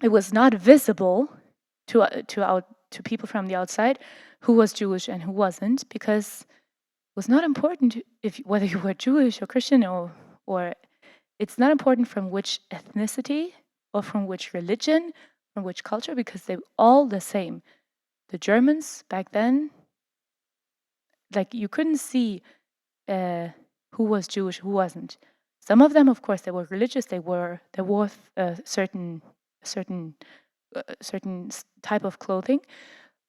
it was not visible to people from the outside who was Jewish and who wasn't, because it was not important whether you were Jewish or Christian or it's not important from which ethnicity or from which religion, from which culture, because they were all the same. The Germans back then, like you couldn't see who was Jewish, who wasn't. Some of them, of course, they were religious. They wore a certain type of clothing,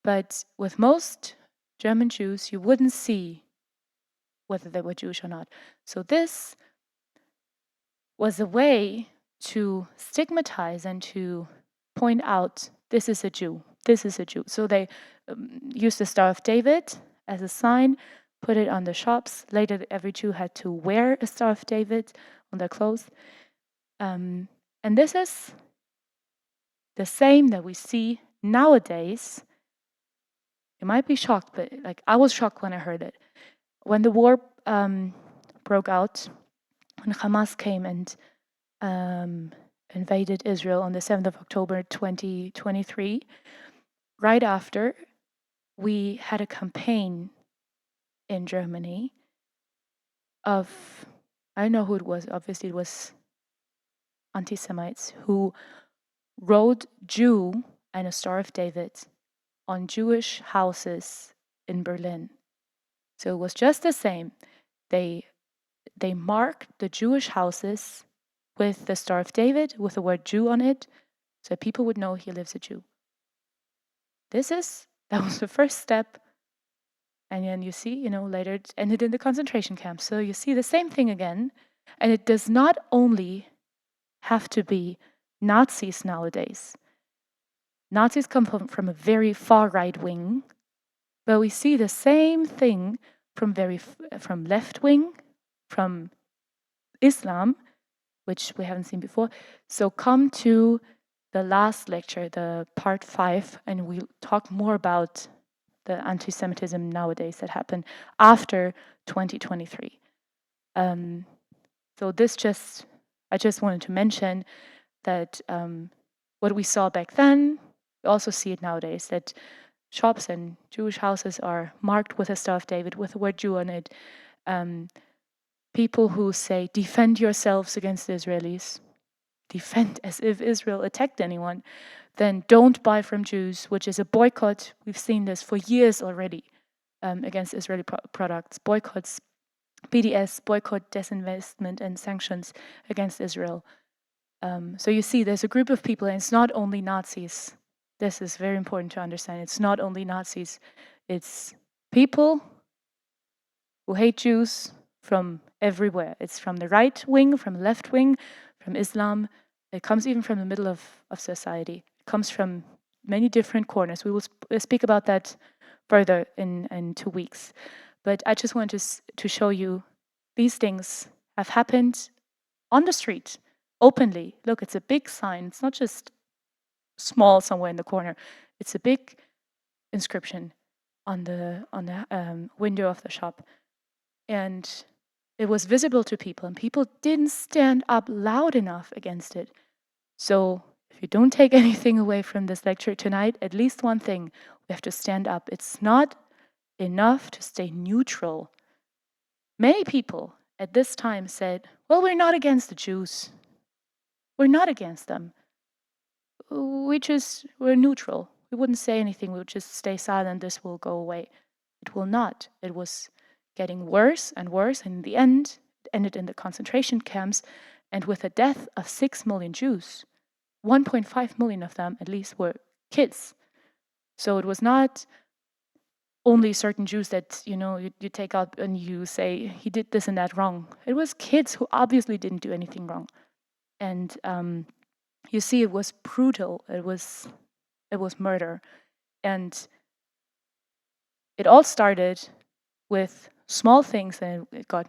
but with most German Jews, you wouldn't see whether they were Jewish or not. So this was a way to stigmatize and to point out this is a Jew. This is a Jew. So they used the Star of David as a sign, put it on the shops. Later, every Jew had to wear a Star of David on their clothes. And this is the same that we see nowadays. You might be shocked, but like I was shocked when I heard it. When the war broke out, when Hamas came and invaded Israel on the 7th of October 2023, right after, we had a campaign in Germany of I know who it was. Obviously, it was anti-Semites who wrote Jew and a Star of David on Jewish houses in Berlin. So it was just the same. They marked the Jewish houses with the Star of David, with the word Jew on it, so people would know here lives a Jew. That was the first step. And then you see, later it ended in the concentration camps. So you see the same thing again. And it does not only have to be Nazis nowadays. Nazis come from a very far right wing, but we see the same thing from left wing, from Islam, which we haven't seen before. So come to the last lecture, the part 5, and we'll talk more about the anti-Semitism nowadays that happened after 2023. So I just wanted to mention that what we saw back then, we also see it nowadays, that shops and Jewish houses are marked with a Star of David, with the word Jew on it. People who say, defend yourselves against the Israelis, defend as if Israel attacked anyone, then don't buy from Jews, which is a boycott. We've seen this for years already against Israeli products. Boycotts, BDS, boycott, disinvestment, and sanctions against Israel. So you see, there's a group of people, and it's not only Nazis. This is very important to understand. It's not only Nazis. It's people who hate Jews from everywhere. It's from the right wing, from the left wing, from Islam. It comes even from the middle of society. It comes from many different corners. We will speak about that further in 2 weeks. But I just wanted to show you these things have happened on the street, openly. Look, it's a big sign. It's not just small somewhere in the corner. It's a big inscription on the window of the shop. And it was visible to people, and people didn't stand up loud enough against it. So if you don't take anything away from this lecture tonight, at least one thing, we have to stand up. It's not enough to stay neutral. Many people at this time said, well, we're not against the Jews. We're not against them. We're neutral. We wouldn't say anything. We'll just stay silent. This will go away. It will not. It was getting worse and worse. And in the end, it ended in the concentration camps. And with the death of 6 million Jews, 1.5 million of them at least were kids. So it was not only certain Jews that, you take out and you say, he did this and that wrong. It was kids who obviously didn't do anything wrong. And you see, it was brutal. It was murder. And it all started with small things, and it got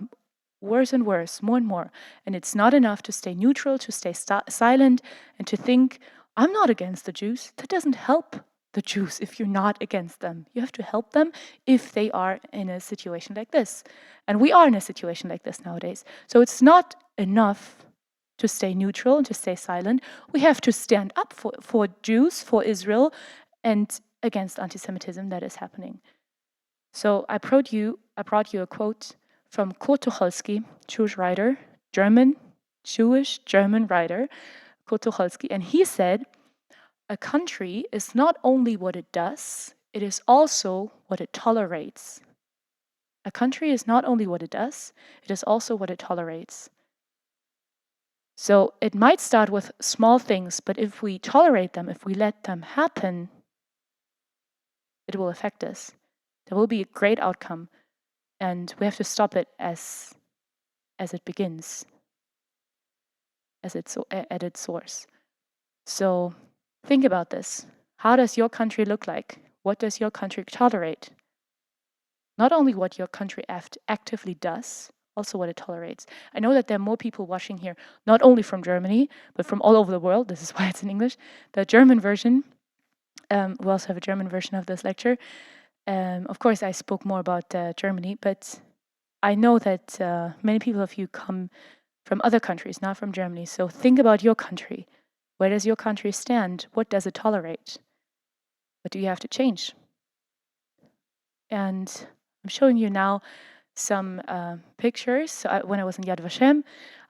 worse and worse, more and more. And it's not enough to stay neutral, to stay silent, and to think, I'm not against the Jews. That doesn't help the Jews if you're not against them. You have to help them if they are in a situation like this. And we are in a situation like this nowadays. So it's not enough to stay neutral and to stay silent. We have to stand up for Jews, for Israel, and against anti-Semitism that is happening. So I brought you a quote from Kurt Tucholsky, Jewish writer, Jewish German writer, Kurt Tucholsky, and he said, a country is not only what it does, it is also what it tolerates. A country is not only what it does, it is also what it tolerates. So it might start with small things, but if we tolerate them, if we let them happen, it will affect us. There will be a great outcome, and we have to stop it as it begins, at its source. So think about this. How does your country look like? What does your country tolerate? Not only what your country actively does, also what it tolerates. I know that there are more people watching here, not only from Germany, but from all over the world. This is why it's in English. The German version, we also have a German version of this lecture. Of course, I spoke more about Germany, but I know that many people of you come from other countries, not from Germany. So think about your country. Where does your country stand? What does it tolerate? What do you have to change? And I'm showing you now some pictures. So when I was in Yad Vashem,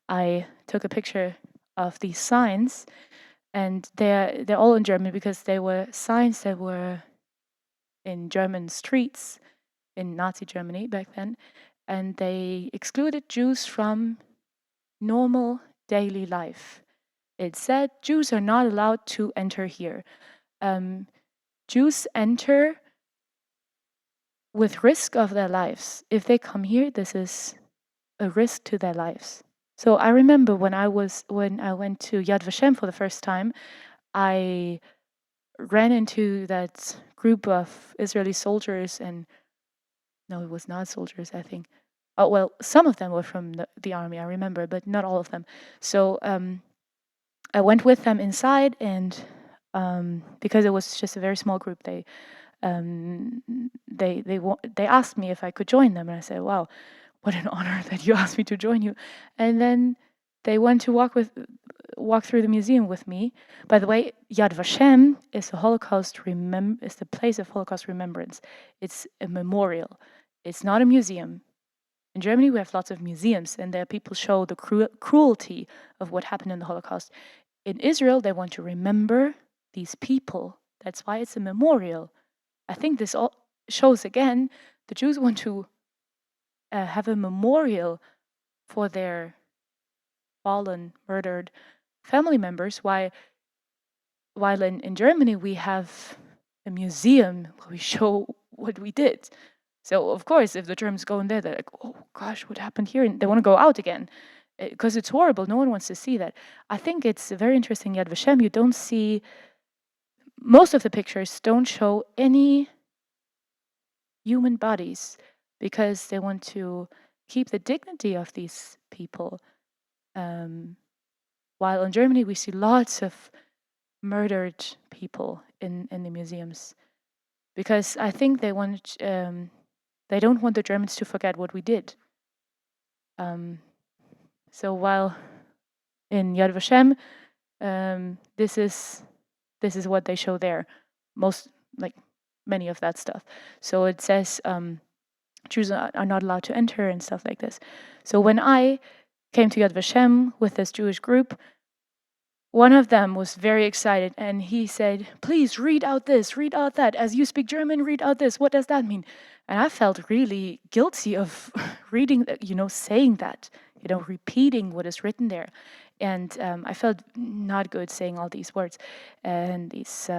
I took a picture of these signs, and they're all in German because they were signs that were in German streets in Nazi Germany back then, and they excluded Jews from normal daily life. It said Jews are not allowed to enter here. Jews enter with risk of their lives. If they come here, this is a risk to their lives. So I remember when I went to Yad Vashem for the first time, I ran into that group of Israeli soldiers, and no, it was not soldiers, I think. Oh, well, some of them were from the army, I remember, but not all of them. So I went with them inside, and because it was just a very small group, they asked me if I could join them, and I said, "Wow, what an honor that you asked me to join you." And then they went to walk through the museum with me. By the way, Yad Vashem is the place of Holocaust remembrance. It's a memorial. It's not a museum. In Germany, we have lots of museums, and there people show the cruelty of what happened in the Holocaust. In Israel, they want to remember these people. That's why it's a memorial. I think this all shows again the Jews want to have a memorial for their fallen, murdered family members, while in Germany we have a museum where we show what we did. So of course, if the Germans go in there, they're like, "Oh gosh, what happened here?" And they want to go out again because it's horrible. No one wants to see that. I think it's very interesting. Yad Vashem, you don't see, most of the pictures don't show any human bodies because they want to keep the dignity of these people. While in Germany, we see lots of murdered people in the museums because I think they don't want the Germans to forget what we did. So while in Yad Vashem, this is what they show there, many of that stuff. So it says Jews are not allowed to enter and stuff like this. So when I came to Yad Vashem with this Jewish group, one of them was very excited, and he said, "Please read out this, read out that. As you speak German, read out this. What does that mean?" And I felt really guilty of reading, saying that, repeating what is written there. And I felt not good saying all these words and these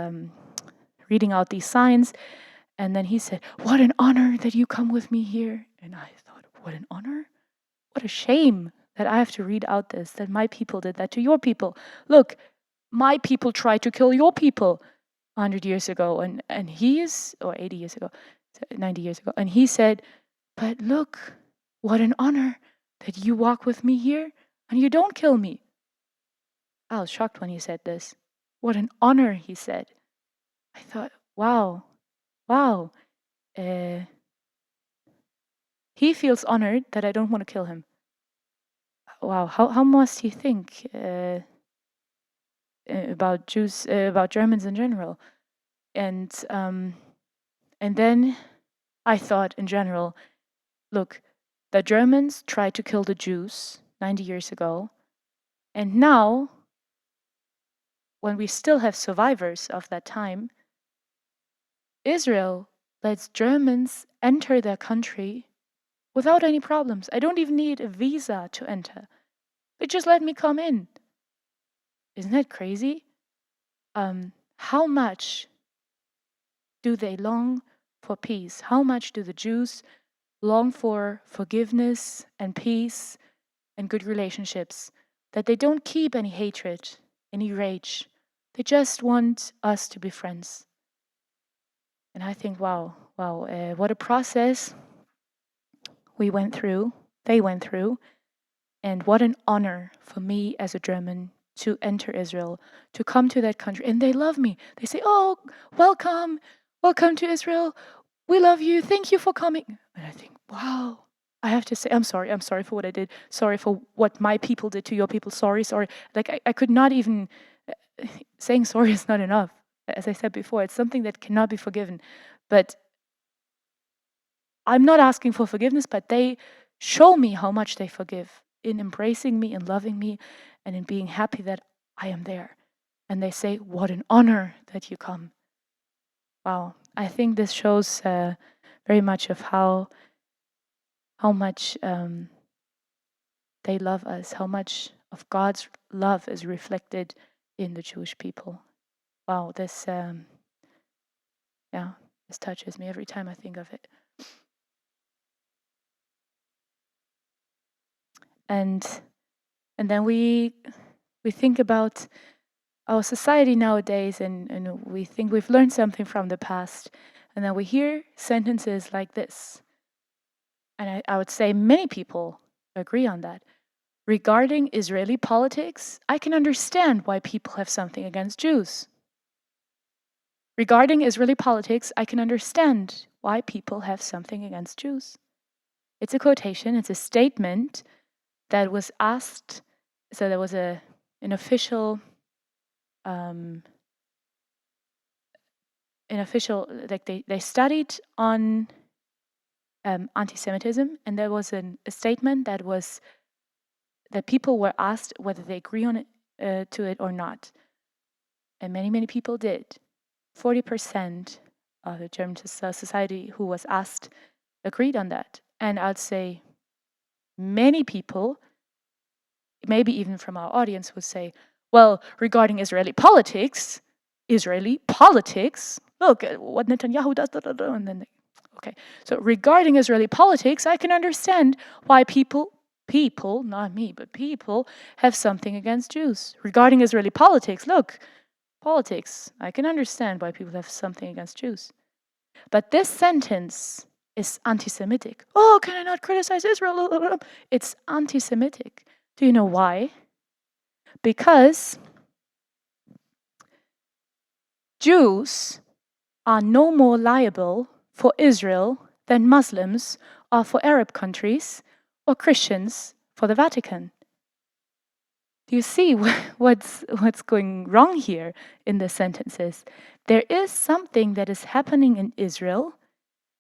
reading out these signs. And then he said, "What an honor that you come with me here." And I thought, what an honor? What a shame that I have to read out this, that my people did that to your people. Look, my people tried to kill your people 100 years ago, and he is, or 80 years ago, 90 years ago, and he said, "But look, what an honor that you walk with me here and you don't kill me." I was shocked when he said this. What an honor, he said. I thought, wow. He feels honored that I don't want to kill him. Wow, how must he think about Jews, about Germans in general? And then I thought in general, look, the Germans tried to kill the Jews 90 years ago, and now, when we still have survivors of that time, Israel lets Germans enter their country without any problems. I don't even need a visa to enter. They just let me come in. Isn't that crazy? How much do they long for peace? How much do the Jews long for forgiveness and peace and good relationships? That they don't keep any hatred, any rage. They just want us to be friends. And I think, wow, what a process they went through, and what an honor for me as a German to enter Israel, to come to that country. And they love me. They say, "Oh, welcome to Israel. We love you. Thank you for coming." And I think, wow. I have to say, I'm sorry for what I did. Sorry for what my people did to your people. Sorry. Like I could not even, saying sorry is not enough. As I said before, it's something that cannot be forgiven. But I'm not asking for forgiveness, but they show me how much they forgive in embracing me and loving me and in being happy that I am there. And they say, what an honor that you come. Wow. I think this shows very much of how much they love us, how much of God's love is reflected in the Jewish people. Wow, this this touches me every time I think of it. And then we think about our society nowadays, and we think we've learned something from the past, and then we hear sentences like this. And I would say many people agree on that. Regarding Israeli politics, I can understand why people have something against Jews. Regarding Israeli politics, I can understand why people have something against Jews. It's a quotation, it's a statement that was asked. So there was an official, like they studied on anti-Semitism, and there was a statement that people were asked whether they agree on it to it or not, and many people did. 40% of the German society who was asked agreed on that, and I'd say many people, maybe even from our audience, would say, well, regarding Israeli politics, look at what Netanyahu does, and then okay. So regarding Israeli politics, I can understand why people, not me, but people have something against Jews. Regarding Israeli politics, look, politics, I can understand why people have something against Jews. But this sentence is anti-Semitic. Oh, can I not criticize Israel? It's anti-Semitic. Do you know why? Because Jews are no more liable for Israel than Muslims are for Arab countries or Christians for the Vatican. Do you see what's going wrong here in the sentences? There is something that is happening in Israel,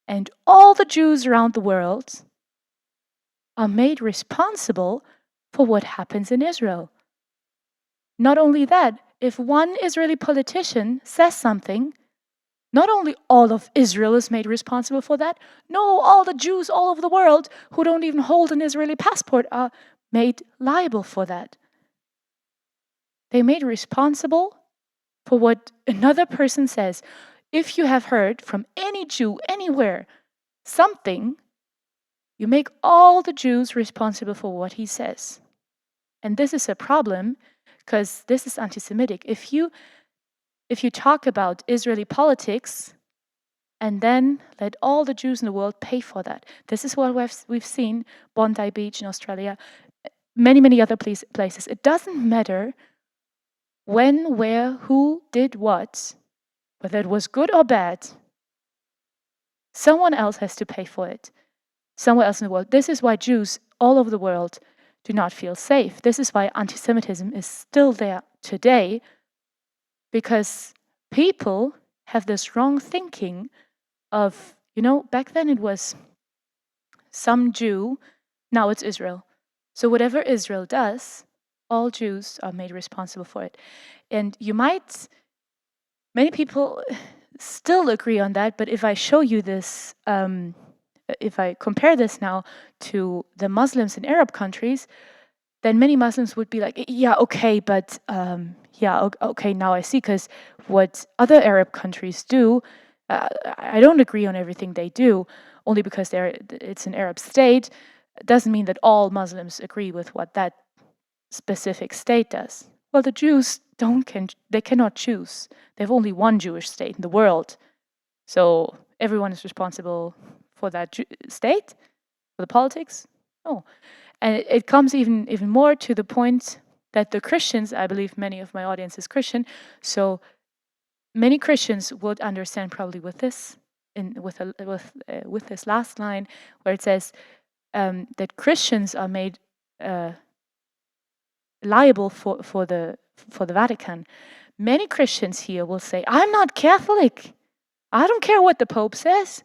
and all the Jews around the world are made responsible for what happens in Israel. Not only that, if one Israeli politician says something, not only all of Israel is made responsible for that, no, all the Jews all over the world who don't even hold an Israeli passport are made liable for that. They're made responsible for what another person says. If you have heard from any Jew anywhere something, you make all the Jews responsible for what he says. And this is a problem because this is anti-Semitic. If you talk about Israeli politics and then let all the Jews in the world pay for that, this is what we've seen, Bondi Beach in Australia, many other places. It doesn't matter when, where, who did what, whether it was good or bad, someone else has to pay for it. Somewhere else in the world. This is why Jews all over the world do not feel safe. This is why anti-Semitism is still there today, because people have this wrong thinking of, back then it was some Jew, now it's Israel. So whatever Israel does, all Jews are made responsible for it. And many people still agree on that, but if I show you this, if I compare this now to the Muslims in Arab countries, then many Muslims would be like, yeah, okay, but okay, now I see, because what other Arab countries do, I don't agree on everything they do, only because it's an Arab state. It doesn't mean that all Muslims agree with what that specific state does. Well, the Jews they cannot choose. They have only one Jewish state in the world. So everyone is responsible for that state, for the politics? No. And it comes even more to the point that the Christians, I believe many of my audience is Christian, so many Christians would understand probably with this, with this last line where it says that Christians are made liable for the Vatican. Many Christians here will say, I'm not Catholic. I don't care what the Pope says.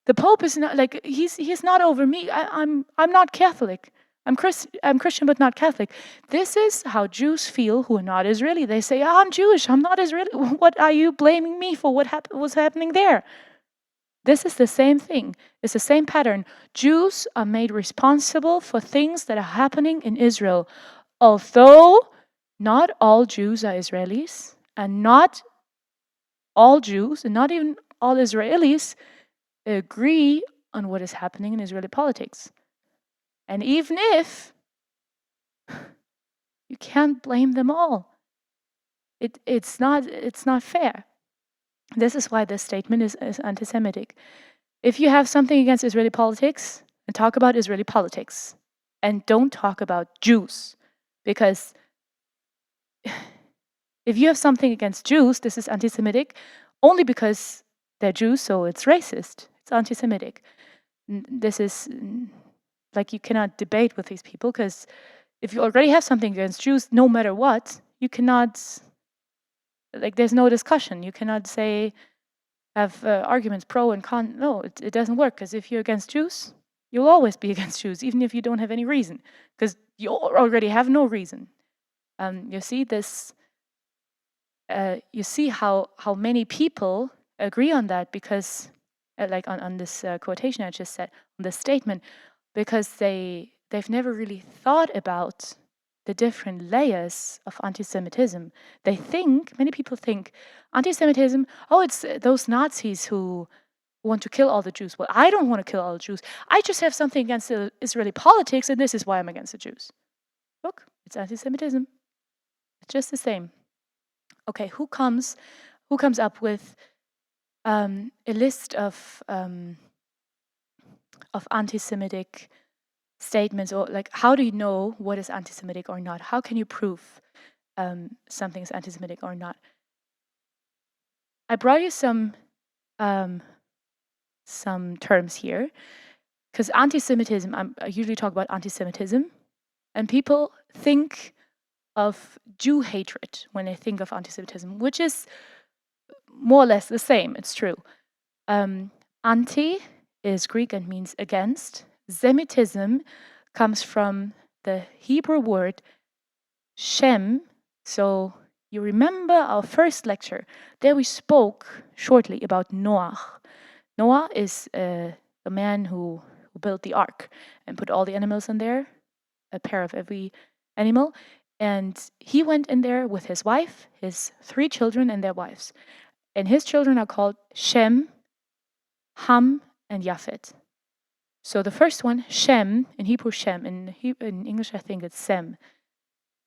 The Pope is not like he's not over me. I'm not Catholic. I'm Christian, but not Catholic. This is how Jews feel who are not Israeli. They say, I'm Jewish. I'm not Israeli. What are you blaming me for? What's happening there? This is the same thing. It's the same pattern. Jews are made responsible for things that are happening in Israel, although not all Jews are Israelis, and not all Jews, and not even all Israelis agree on what is happening in Israeli politics. And even if, you can't blame them all. It's not fair. This is why this statement is anti-Semitic. If you have something against Israeli politics, then talk about Israeli politics, and don't talk about Jews, because if you have something against Jews, this is anti-Semitic only because they're Jews, so it's racist. It's anti-Semitic. This is like, you cannot debate with these people, because if you already have something against Jews, no matter what, you cannot, like, there's no discussion. You cannot say, have arguments pro and con. No, it doesn't work, because if you're against Jews, you'll always be against Jews, even if you don't have any reason, because you already have no reason. You see this. You see how many people agree on that, because, like on this quotation I just said, on this statement, because they've never really thought about the different layers of anti-Semitism. Many people think anti-Semitism, oh, it's those Nazis who want to kill all the Jews. Well, I don't want to kill all the Jews. I just have something against the Israeli politics, and this is why I'm against the Jews. Look, it's anti-Semitism. It's just the same. Okay, who comes up with a list of anti-Semitic statements, or like, how do you know what is anti-Semitic or not? How can you prove something is anti-Semitic or not? I brought you some terms here, because anti-Semitism, I usually talk about anti-Semitism, and people think of Jew hatred when they think of anti-Semitism, which is more or less the same. It's true. Anti is Greek and means against. Semitism comes from the Hebrew word Shem. So you remember our first lecture. There we spoke shortly about Noah. Noah is the man who built the ark and put all the animals in there, a pair of every animal. And he went in there with his wife, his 3 children, and their wives. And his children are called Shem, Ham, and Japhet. So the first one, Shem, in Hebrew Shem, in English I think it's Sem.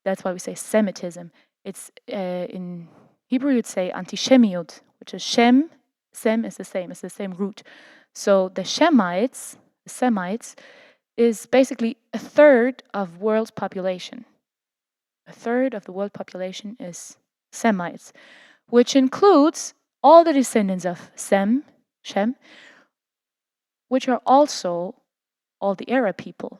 That's why we say Semitism. It's in Hebrew you'd say antisemiyot, which is Shem, Sem is the same, it's the same root. So the Semites, is basically a third of world's population. A third of the world population is Semites, which includes all the descendants of Shem, which are also all the Arab people.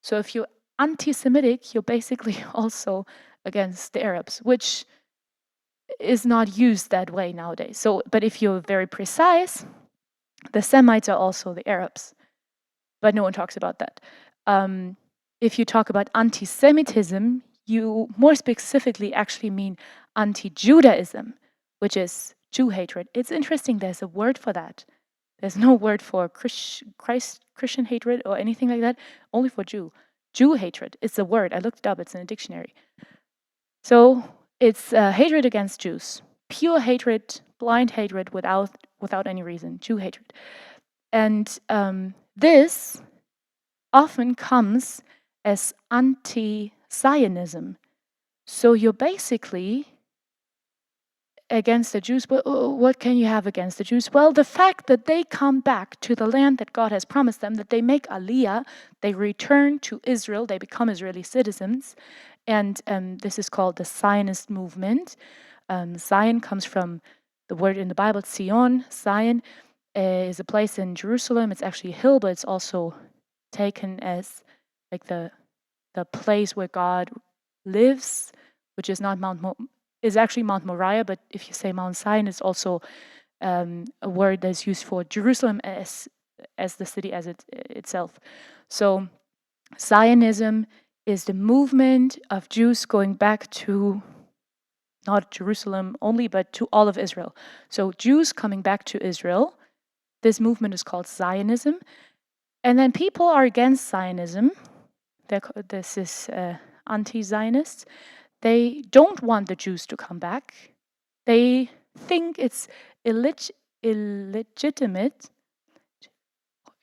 So if you're anti-Semitic, you're basically also against the Arabs, which is not used that way nowadays. So, but if you're very precise, the Semites are also the Arabs, but no one talks about that. If you talk about anti-Semitism, you more specifically actually mean anti-Judaism, which is Jew hatred. It's interesting, there's a word for that. There's no word for Christian hatred or anything like that, only for Jew. Jew hatred, it's a word. I looked it up, it's in a dictionary. So it's hatred against Jews. Pure hatred, blind hatred without any reason, Jew hatred. And this often comes as anti-Zionism. So you're basically against the Jews, but what can you have against the Jews? Well, the fact that they come back to the land that God has promised them, that they make Aliyah, they return to Israel, they become Israeli citizens, and this is called the Zionist movement. Zion comes from the word in the Bible, Zion. Zion is a place in Jerusalem. It's actually a hill, but it's also taken as like the place where God lives, which is not is actually Mount Moriah, but if you say Mount Zion, it's also a word that's used for Jerusalem as the city as itself. So Zionism is the movement of Jews going back to not Jerusalem only, but to all of Israel. So Jews coming back to Israel, this movement is called Zionism. And then people are against Zionism. This is anti-Zionists. They don't want the Jews to come back. They think it's illegitimate.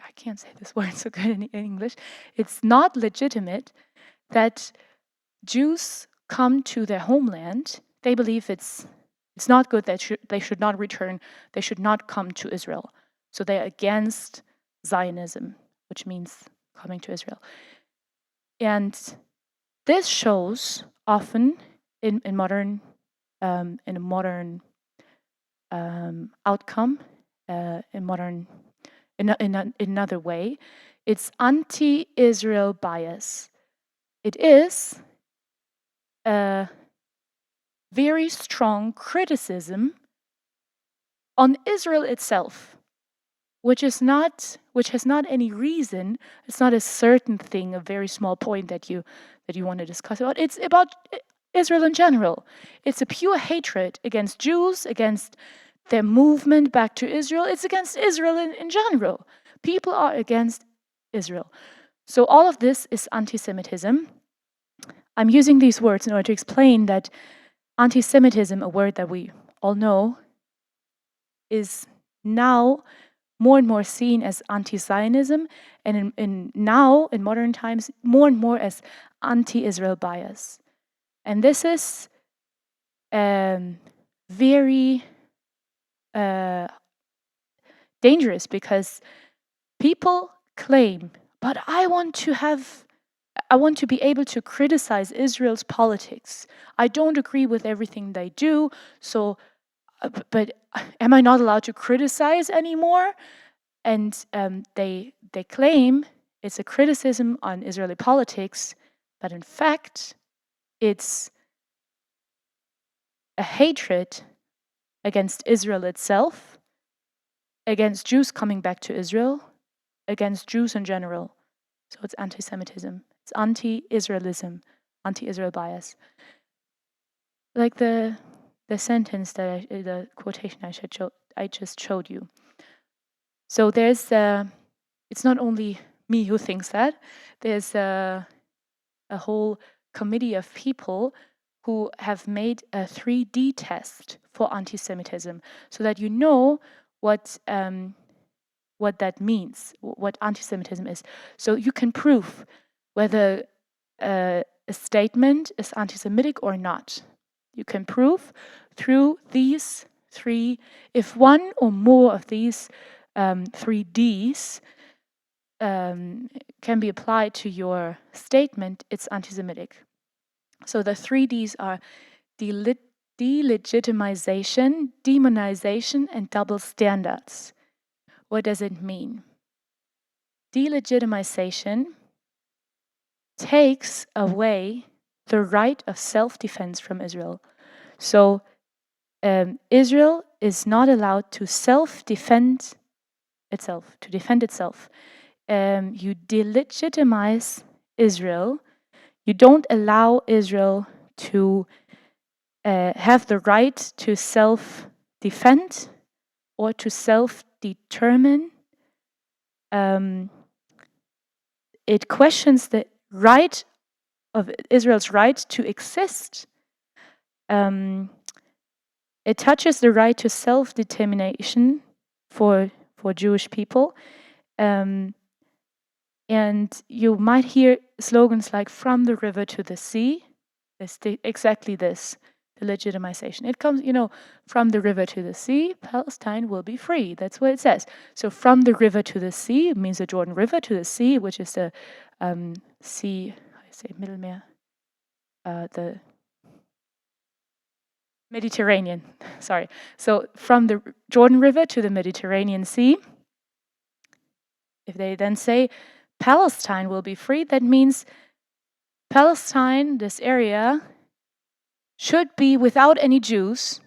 I can't say this word so good in English. It's not legitimate that Jews come to their homeland. They believe it's not good that they should not return. They should not come to Israel. So they're against Zionism, which means coming to Israel. And this shows often in a modern outcome, in another way. It's anti-Israel bias. It is a very strong criticism on Israel itself, which has not any reason. It's not a certain thing, a very small point that you want to discuss about. It's about Israel in general. It's a pure hatred against Jews, against their movement back to Israel. It's against Israel in general. People are against Israel. So all of this is anti-Semitism. I'm using these words in order to explain that anti-Semitism, a word that we all know, is now more and more seen as anti-Zionism, and in modern times, more and more as anti-Israel bias. And this is very dangerous because people claim, but I want to be able to criticize Israel's politics. I don't agree with everything they do, so but am I not allowed to criticize anymore? And they claim it's a criticism on Israeli politics, but in fact, it's a hatred against Israel itself, against Jews coming back to Israel, against Jews in general. So it's anti-Semitism. It's anti-Israelism, anti-Israel bias. Like the sentence the quotation I just showed you. So there's it's not only me who thinks that. There's a whole committee of people who have made a 3D test for anti-Semitism, so that you know what that means, what anti-Semitism is. So you can prove whether a statement is anti-Semitic or not. You can prove through these three, if one or more of these 3Ds can be applied to your statement, it's anti-Semitic. So the 3Ds are delegitimization, demonization, and double standards. What does it mean? Delegitimization takes away the right of self-defense from Israel. So Israel is not allowed to defend itself. You delegitimize Israel. You don't allow Israel to have the right to self-defend or to self-determine. It questions the right of Israel's right to exist. It touches the right to self-determination for Jewish people. And you might hear slogans like "from the river to the sea." It's exactly this, the legitimization. It comes, from the river to the sea, Palestine will be free. That's what it says. So from the river to the sea means the Jordan River to the sea, which is the sea, I say Mittelmeer, the Mediterranean, sorry. So from the Jordan River to the Mediterranean Sea, if they then say Palestine will be free, that means Palestine, this area, should be without any Jews,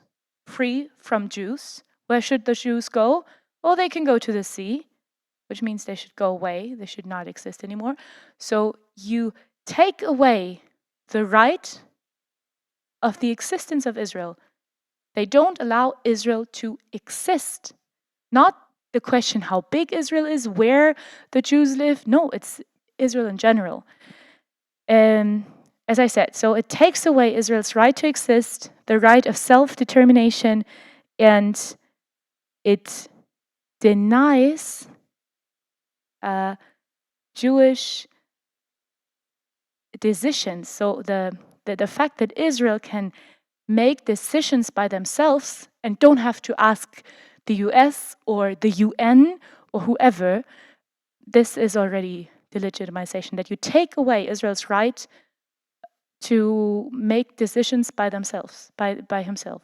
free from Jews, Where should the Jews go? Well, they can go to the sea, which means they should go away. They should not exist anymore. So you take away the right of the existence of Israel. They don't allow Israel to exist. Not the question how big Israel is, where the Jews live. No, it's Israel in general. As I said, so it takes away Israel's right to exist, the right of self-determination, and it denies Jewish decisions. So the fact that Israel can make decisions by themselves and don't have to ask the US or the UN or whoever, this is already delegitimization, that you take away Israel's right to make decisions by themselves, by himself.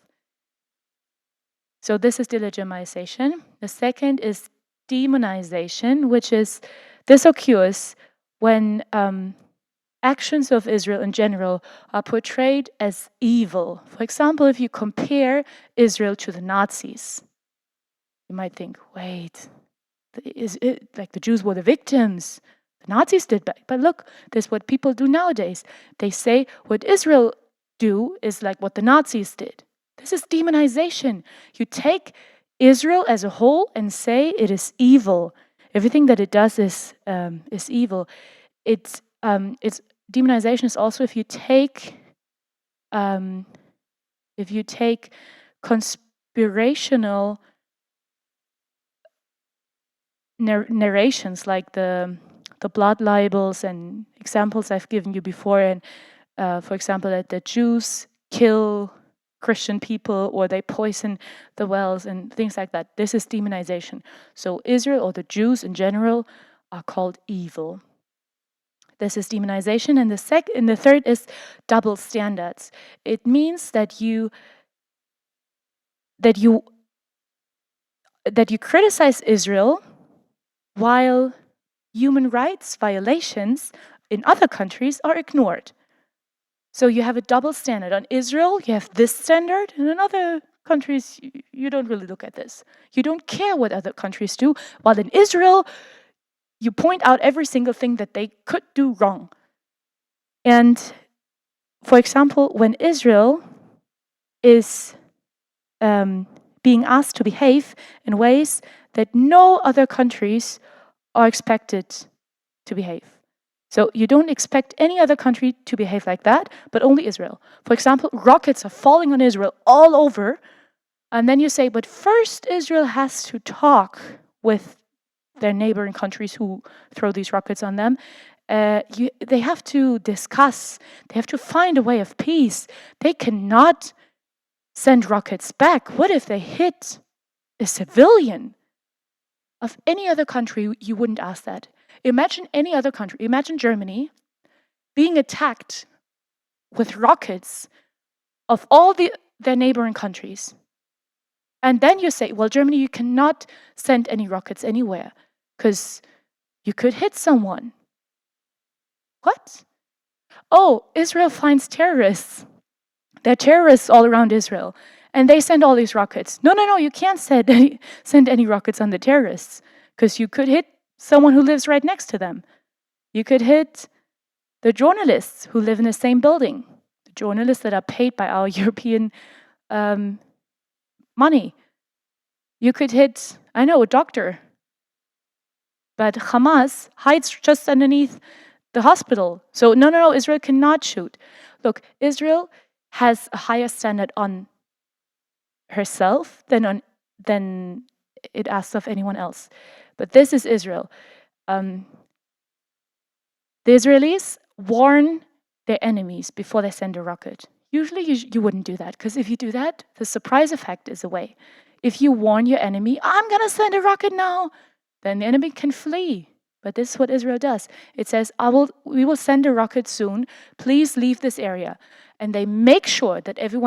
So this is delegitimization. The second is demonization, which is, this occurs when actions of Israel in general are portrayed as evil. For example, if you compare Israel to the Nazis, you might think, wait, is it like the Jews were the victims? The Nazis did bad. But look, this is what people do nowadays. They say what Israel do is like what the Nazis did. This is demonization. You take Israel as a whole and say it is evil. Everything that it does is evil. It's demonization is also if you take conspirational narrations like the blood libels and examples I've given you before, and for example that the Jews kill Christian people or they poison the wells and things like that. This is demonization. So Israel or the Jews in general are called evil. This is demonization. And the third is double standards. It means that you criticize Israel while human rights violations in other countries are ignored. So you have a double standard. On Israel, you have this standard, and in other countries, you don't really look at this. You don't care what other countries do, while in Israel, you point out every single thing that they could do wrong. And for example, when Israel is being asked to behave in ways that no other countries are expected to behave. So you don't expect any other country to behave like that, but only Israel. For example, rockets are falling on Israel all over, and then you say, but first Israel has to talk with their neighboring countries who throw these rockets on them. They have to discuss, they have to find a way of peace. They cannot send rockets back. What if they hit a civilian? Of any other country, you wouldn't ask that. Imagine any other country, imagine Germany being attacked with rockets of all their neighboring countries. And then you say, well, Germany, you cannot send any rockets anywhere because you could hit someone. What? Oh, Israel finds terrorists. There are terrorists all around Israel. And they send all these rockets. No, you can't send any rockets on the terrorists because you could hit someone who lives right next to them. You could hit the journalists who live in the same building, the journalists that are paid by our European money. You could hit, a doctor. But Hamas hides just underneath the hospital. So no, Israel cannot shoot. Look, Israel has a higher standard on herself than it asks of anyone else. But this is Israel. The Israelis warn their enemies before they send a rocket. Usually you wouldn't do that, because if you do that, the surprise effect is away. If you warn your enemy, I'm going to send a rocket now, then the enemy can flee. But this is what Israel does. It says, we will send a rocket soon. Please leave this area. And they make sure that every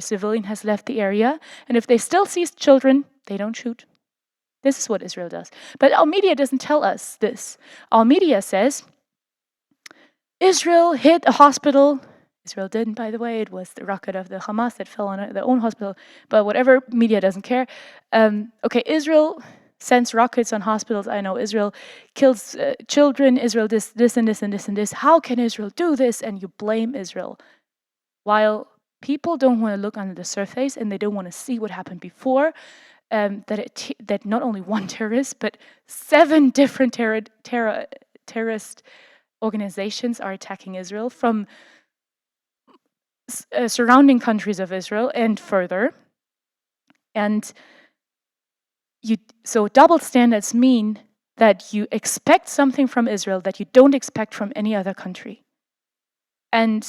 civilian has left the area. And if they still see children, they don't shoot. This is what Israel does. But our media doesn't tell us this. Our media says, Israel hit a hospital Israel didn't, by the way. It was the rocket of the Hamas that fell on their own hospital. But whatever, media doesn't care. Okay, Israel sends rockets on hospitals. I know Israel kills children. Israel this and this and this and this. How can Israel do this? And you blame Israel. While people don't want to look under the surface and they don't want to see what happened before, that not only one terrorist, but 7 different terrorist organizations are attacking Israel from surrounding countries of Israel and further. And so double standards mean that you expect something from Israel that you don't expect from any other country. And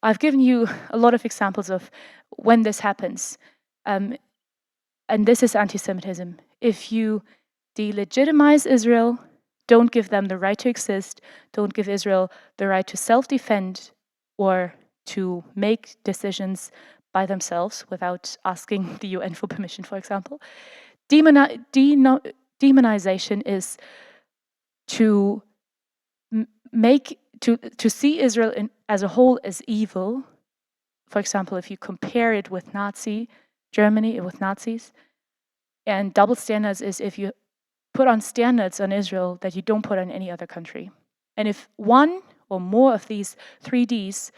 I've given you a lot of examples of when this happens. And this is anti-Semitism. If you delegitimize Israel, don't give them the right to exist, don't give Israel the right to self-defend or to make decisions by themselves without asking the UN for permission, for example. Demonization is to see Israel as a whole as evil. For example, if you compare it with Nazi Germany, with Nazis, and double standards is if you put on standards on Israel that you don't put on any other country. And if one or more of these 3Ds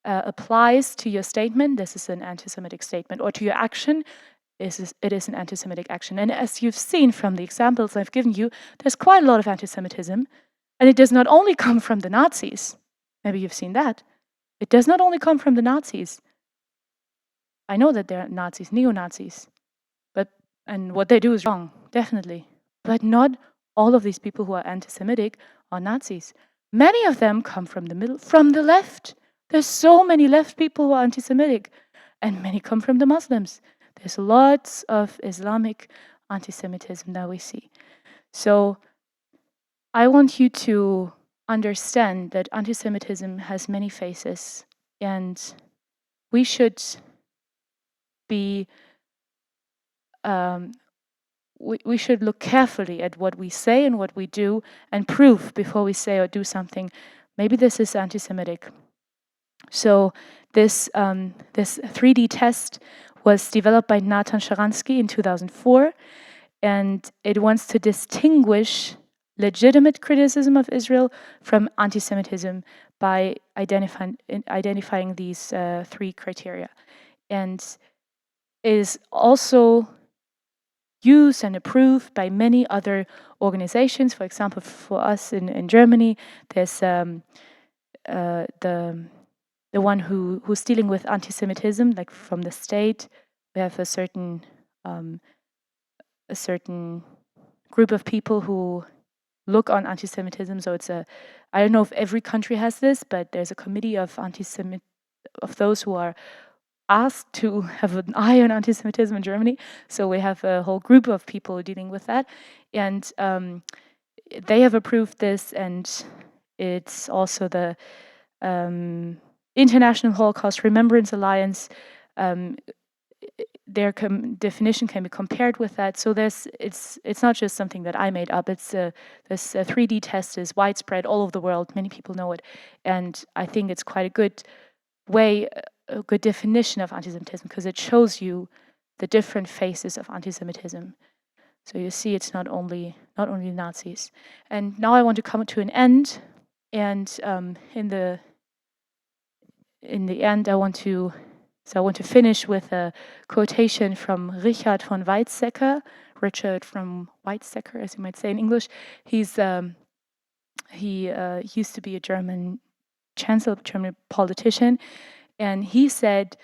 applies to your statement, this is an anti-Semitic statement, or to your action, it is an anti-Semitic action. And as you've seen from the examples I've given you, there's quite a lot of anti-Semitism, and it does not only come from the Nazis. Maybe you've seen that. It does not only come from the Nazis. I know that they're Nazis, neo-Nazis, and what they do is wrong, definitely. But not all of these people who are anti-Semitic are Nazis. Many of them come from the middle, from the left. There's so many left people who are anti-Semitic, and many come from the Muslims. There's lots of Islamic anti-Semitism that we see. So I want you to understand that anti-Semitism has many faces, and we should be we should look carefully at what we say and what we do and prove before we say or do something. Maybe this is anti-Semitic. So this 3D test was developed by Natan Sharansky in 2004, and it wants to distinguish legitimate criticism of Israel from anti-Semitism by identifying these 3 criteria, and is also used and approved by many other organizations. For example, for us in Germany, there's the one who's dealing with anti-Semitism, like from the state. We have a certain group of people who look on anti-Semitism. So it's I don't know if every country has this, but there's a committee of of those who are asked to have an eye on anti-Semitism in Germany. So we have a whole group of people dealing with that. And they have approved this, and it's also the International Holocaust Remembrance Alliance. Their definition can be compared with that. So it's not just something that I made up. It's this 3D test is widespread all over the world. Many people know it, and I think it's quite a good way, a good definition of anti-Semitism, because it shows you the different faces of anti-Semitism. So you see, it's not only Nazis. And now I want to come to an end, and in the end, I want to finish with a quotation from Richard von Weizsäcker, as you might say in English. He used to be a German chancellor, German politician, and he said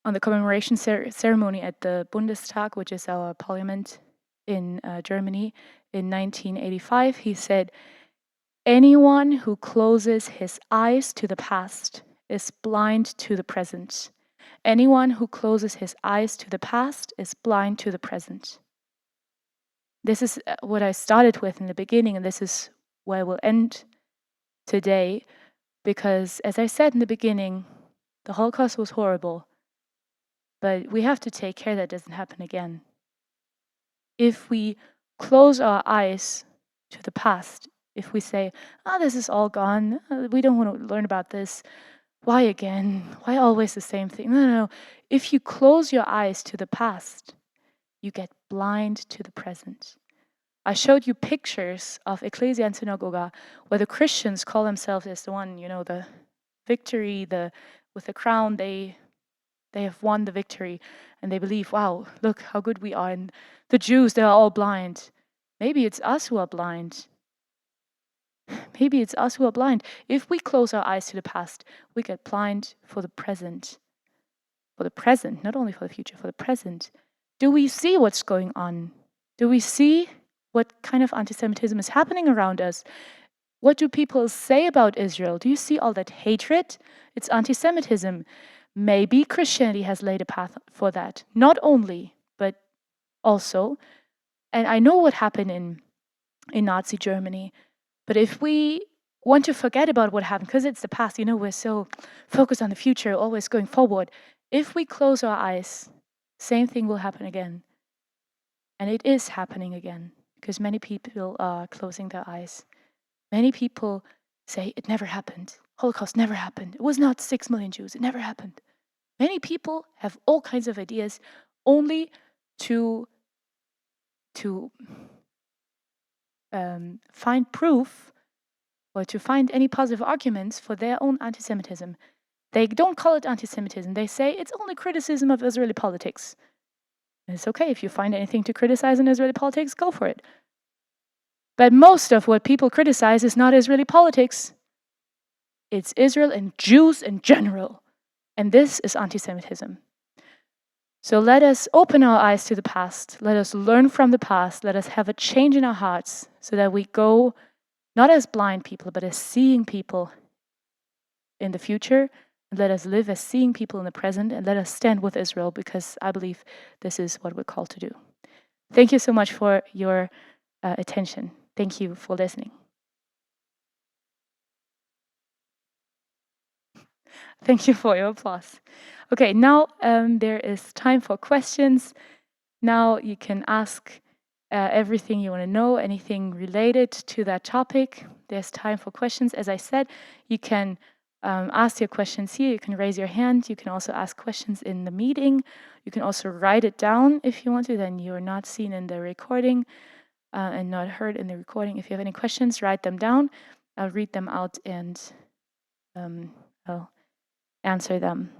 on the commemoration ceremony at the Bundestag, which is our parliament in Germany, in 1985, he said, "Anyone who closes his eyes to the past is blind to the present. Anyone who closes his eyes to the past is blind to the present." This is what I started with in the beginning, and this is where I will end today, because as I said in the beginning, the Holocaust was horrible, but we have to take care that it doesn't happen again. If we close our eyes to the past, if we say, this is all gone, we don't want to learn about this, why again? Why always the same thing? No, no, no. If you close your eyes to the past, you get blind to the present. I showed you pictures of ecclesia and synagoga where the Christians call themselves as the one, the victory, with the crown, they have won the victory, and they believe, wow, look how good we are. And the Jews, they are all blind. Maybe it's us who are blind. Maybe it's us who are blind. If we close our eyes to the past, we get blind for the present. For the present, not only for the future, for the present. Do we see what's going on? Do we see what kind of anti-Semitism is happening around us? What do people say about Israel? Do you see all that hatred? It's anti-Semitism. Maybe Christianity has laid a path for that. Not only, but also. And I know what happened in Nazi Germany. But if we want to forget about what happened, because it's the past, we're so focused on the future, always going forward. If we close our eyes, same thing will happen again. And it is happening again, because many people are closing their eyes. Many people say it never happened. Holocaust never happened. It was not 6 million Jews. It never happened. Many people have all kinds of ideas only to find proof or to find any positive arguments for their own anti-Semitism. They don't call it anti-Semitism. They say it's only criticism of Israeli politics. And it's okay if you find anything to criticize in Israeli politics, go for it. But most of what people criticize is not Israeli politics. It's Israel and Jews in general. And this is anti-Semitism. So let us open our eyes to the past. Let us learn from the past. Let us have a change in our hearts so that we go not as blind people, but as seeing people in the future. And let us live as seeing people in the present. And let us stand with Israel, because I believe this is what we're called to do. Thank you so much for your attention. Thank you for listening. Thank you for your applause. Okay, now there is time for questions. Now you can ask everything you want to know, anything related to that topic. There's time for questions. As I said, you can ask your questions here. You can raise your hand. You can also ask questions in the meeting. You can also write it down if you want to. Then you're not seen in the recording and not heard in the recording. If you have any questions, write them down. I'll read them out and I'll answer them.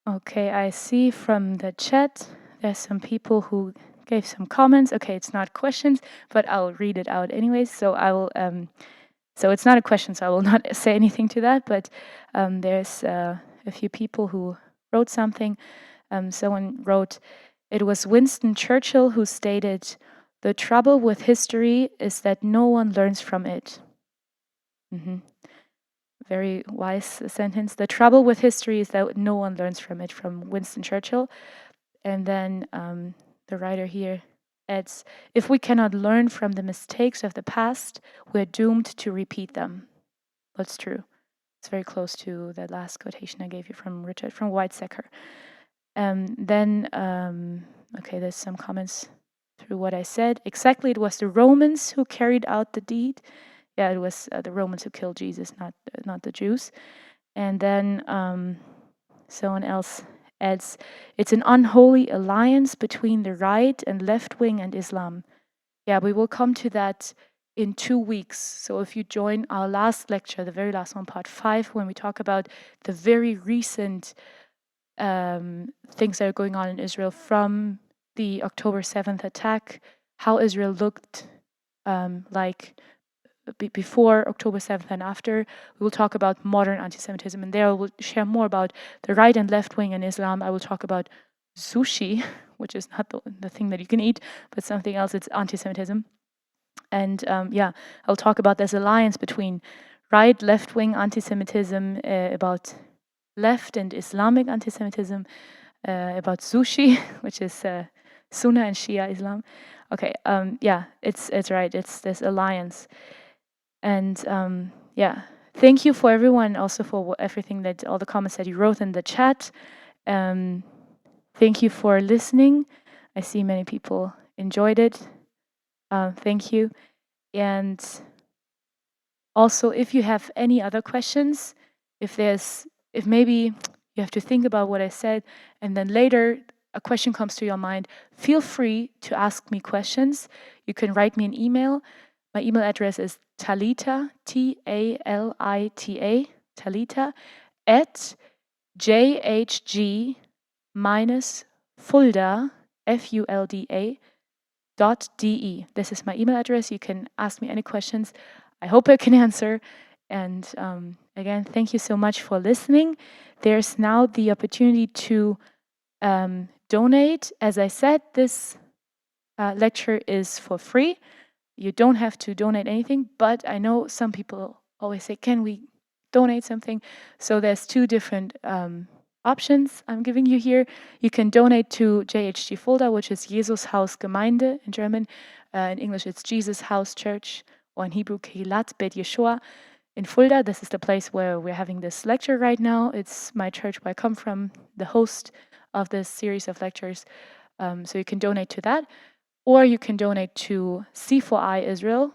Okay, I see from the chat there's some people who gave some comments. Okay, it's not questions, but I'll read it out anyways. So I will. So it's not a question, so I will not say anything to that. But there's a few people who wrote something. Someone wrote, "It was Winston Churchill who stated, 'The trouble with history is that no one learns from it.'" Very wise sentence. "The trouble with history is that no one learns from it," from Winston Churchill. And then the writer here adds, "If we cannot learn from the mistakes of the past, we're doomed to repeat them." That's true. It's very close to the last quotation I gave you from Weizsäcker. Okay, there's some comments through what I said. Exactly, it was the Romans who carried out the deed. Yeah, it was the Romans who killed Jesus, not the Jews. And then someone else adds, "It's an unholy alliance between the right and left wing and Islam." Yeah, we will come to that in 2 weeks. So if you join our last lecture, the very last one, part 5, when we talk about the very recent things that are going on in Israel from the October 7th attack, how Israel looked like before October 7th and after. We will talk about modern anti-Semitism, and there I will share more about the right and left wing in Islam. I will talk about sushi, which is not the thing that you can eat, but something else. It's anti-Semitism. And I'll talk about this alliance between right, left-wing anti-Semitism, about left and Islamic anti-Semitism, about sushi, which is Sunni and Shia Islam. Okay, it's right. It's this alliance. And thank you for everyone, also for everything that all the comments that you wrote in the chat. Thank you for listening. I see many people enjoyed it. Thank you. And also, if you have any other questions, if maybe you have to think about what I said, and then later a question comes to your mind, feel free to ask me questions. You can write me an email. My email address is Talita, Talita, Talita, at jhg-fulda, Fulda, .de. This is my email address. You can ask me any questions. I hope I can answer. And again, thank you so much for listening. There's now the opportunity to donate. As I said, this lecture is for free. You don't have to donate anything, but I know some people always say, can we donate something? So there's two different options I'm giving you here. You can donate to JHG Fulda, which is Jesus Haus Gemeinde in German. In English, it's Jesus House Church, or in Hebrew, Kehilat Bet Yeshua in Fulda. This is the place where we're having this lecture right now. It's my church where I come from, the host of this series of lectures. So you can donate to that. Or you can donate to C4I Israel.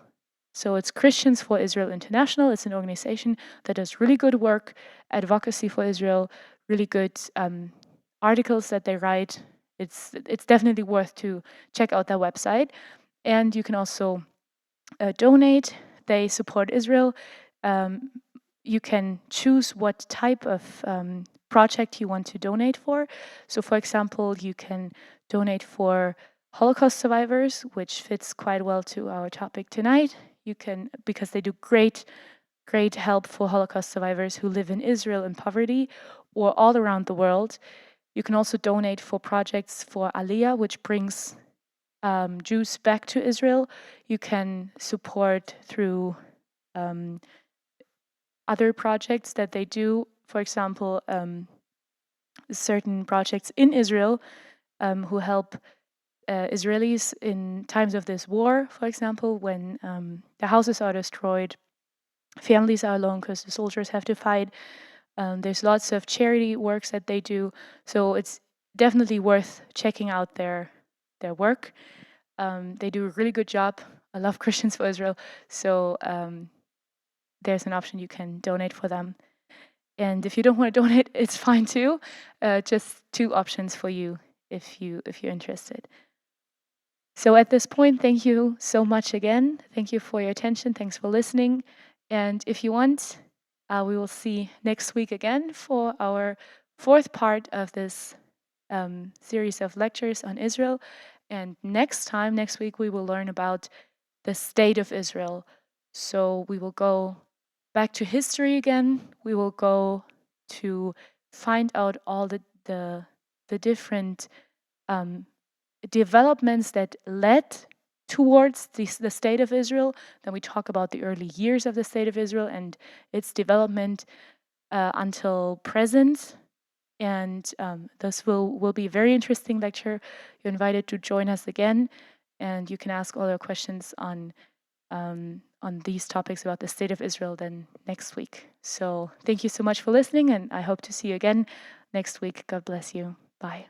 So it's Christians for Israel International. It's an organization that does really good work, advocacy for Israel, really good articles that they write. It's definitely worth to check out their website. And you can also donate. They support Israel. You can choose what type of project you want to donate for. So, for example, you can donate for Holocaust survivors, which fits quite well to our topic tonight. You can, because they do great help for Holocaust survivors who live in Israel in poverty or all around the world. You can also donate for projects for Aliyah, which brings Jews back to Israel. You can support through other projects that they do. For example, certain projects in Israel who help Israelis in times of this war, for example, when the houses are destroyed, families are alone because the soldiers have to fight. There's lots of charity works that they do. So it's definitely worth checking out their work. They do a really good job. I love Christians for Israel. So there's an option you can donate for them. And if you don't want to donate, it's fine too. Just two options for you if you're interested. So at this point, thank you so much again. Thank you for your attention. Thanks for listening. And if you want, we will see next week again for our fourth part of this series of lectures on Israel. And next week, we will learn about the state of Israel. So we will go back to history again. We will go to find out all the different developments that led towards the state of Israel. Then we talk about the early years of the state of Israel and its development until present. And this will be a very interesting lecture. You're invited to join us again, and you can ask all your questions on these topics about the state of Israel then next week. So thank you so much for listening, and I hope to see you again next week. God bless you. Bye.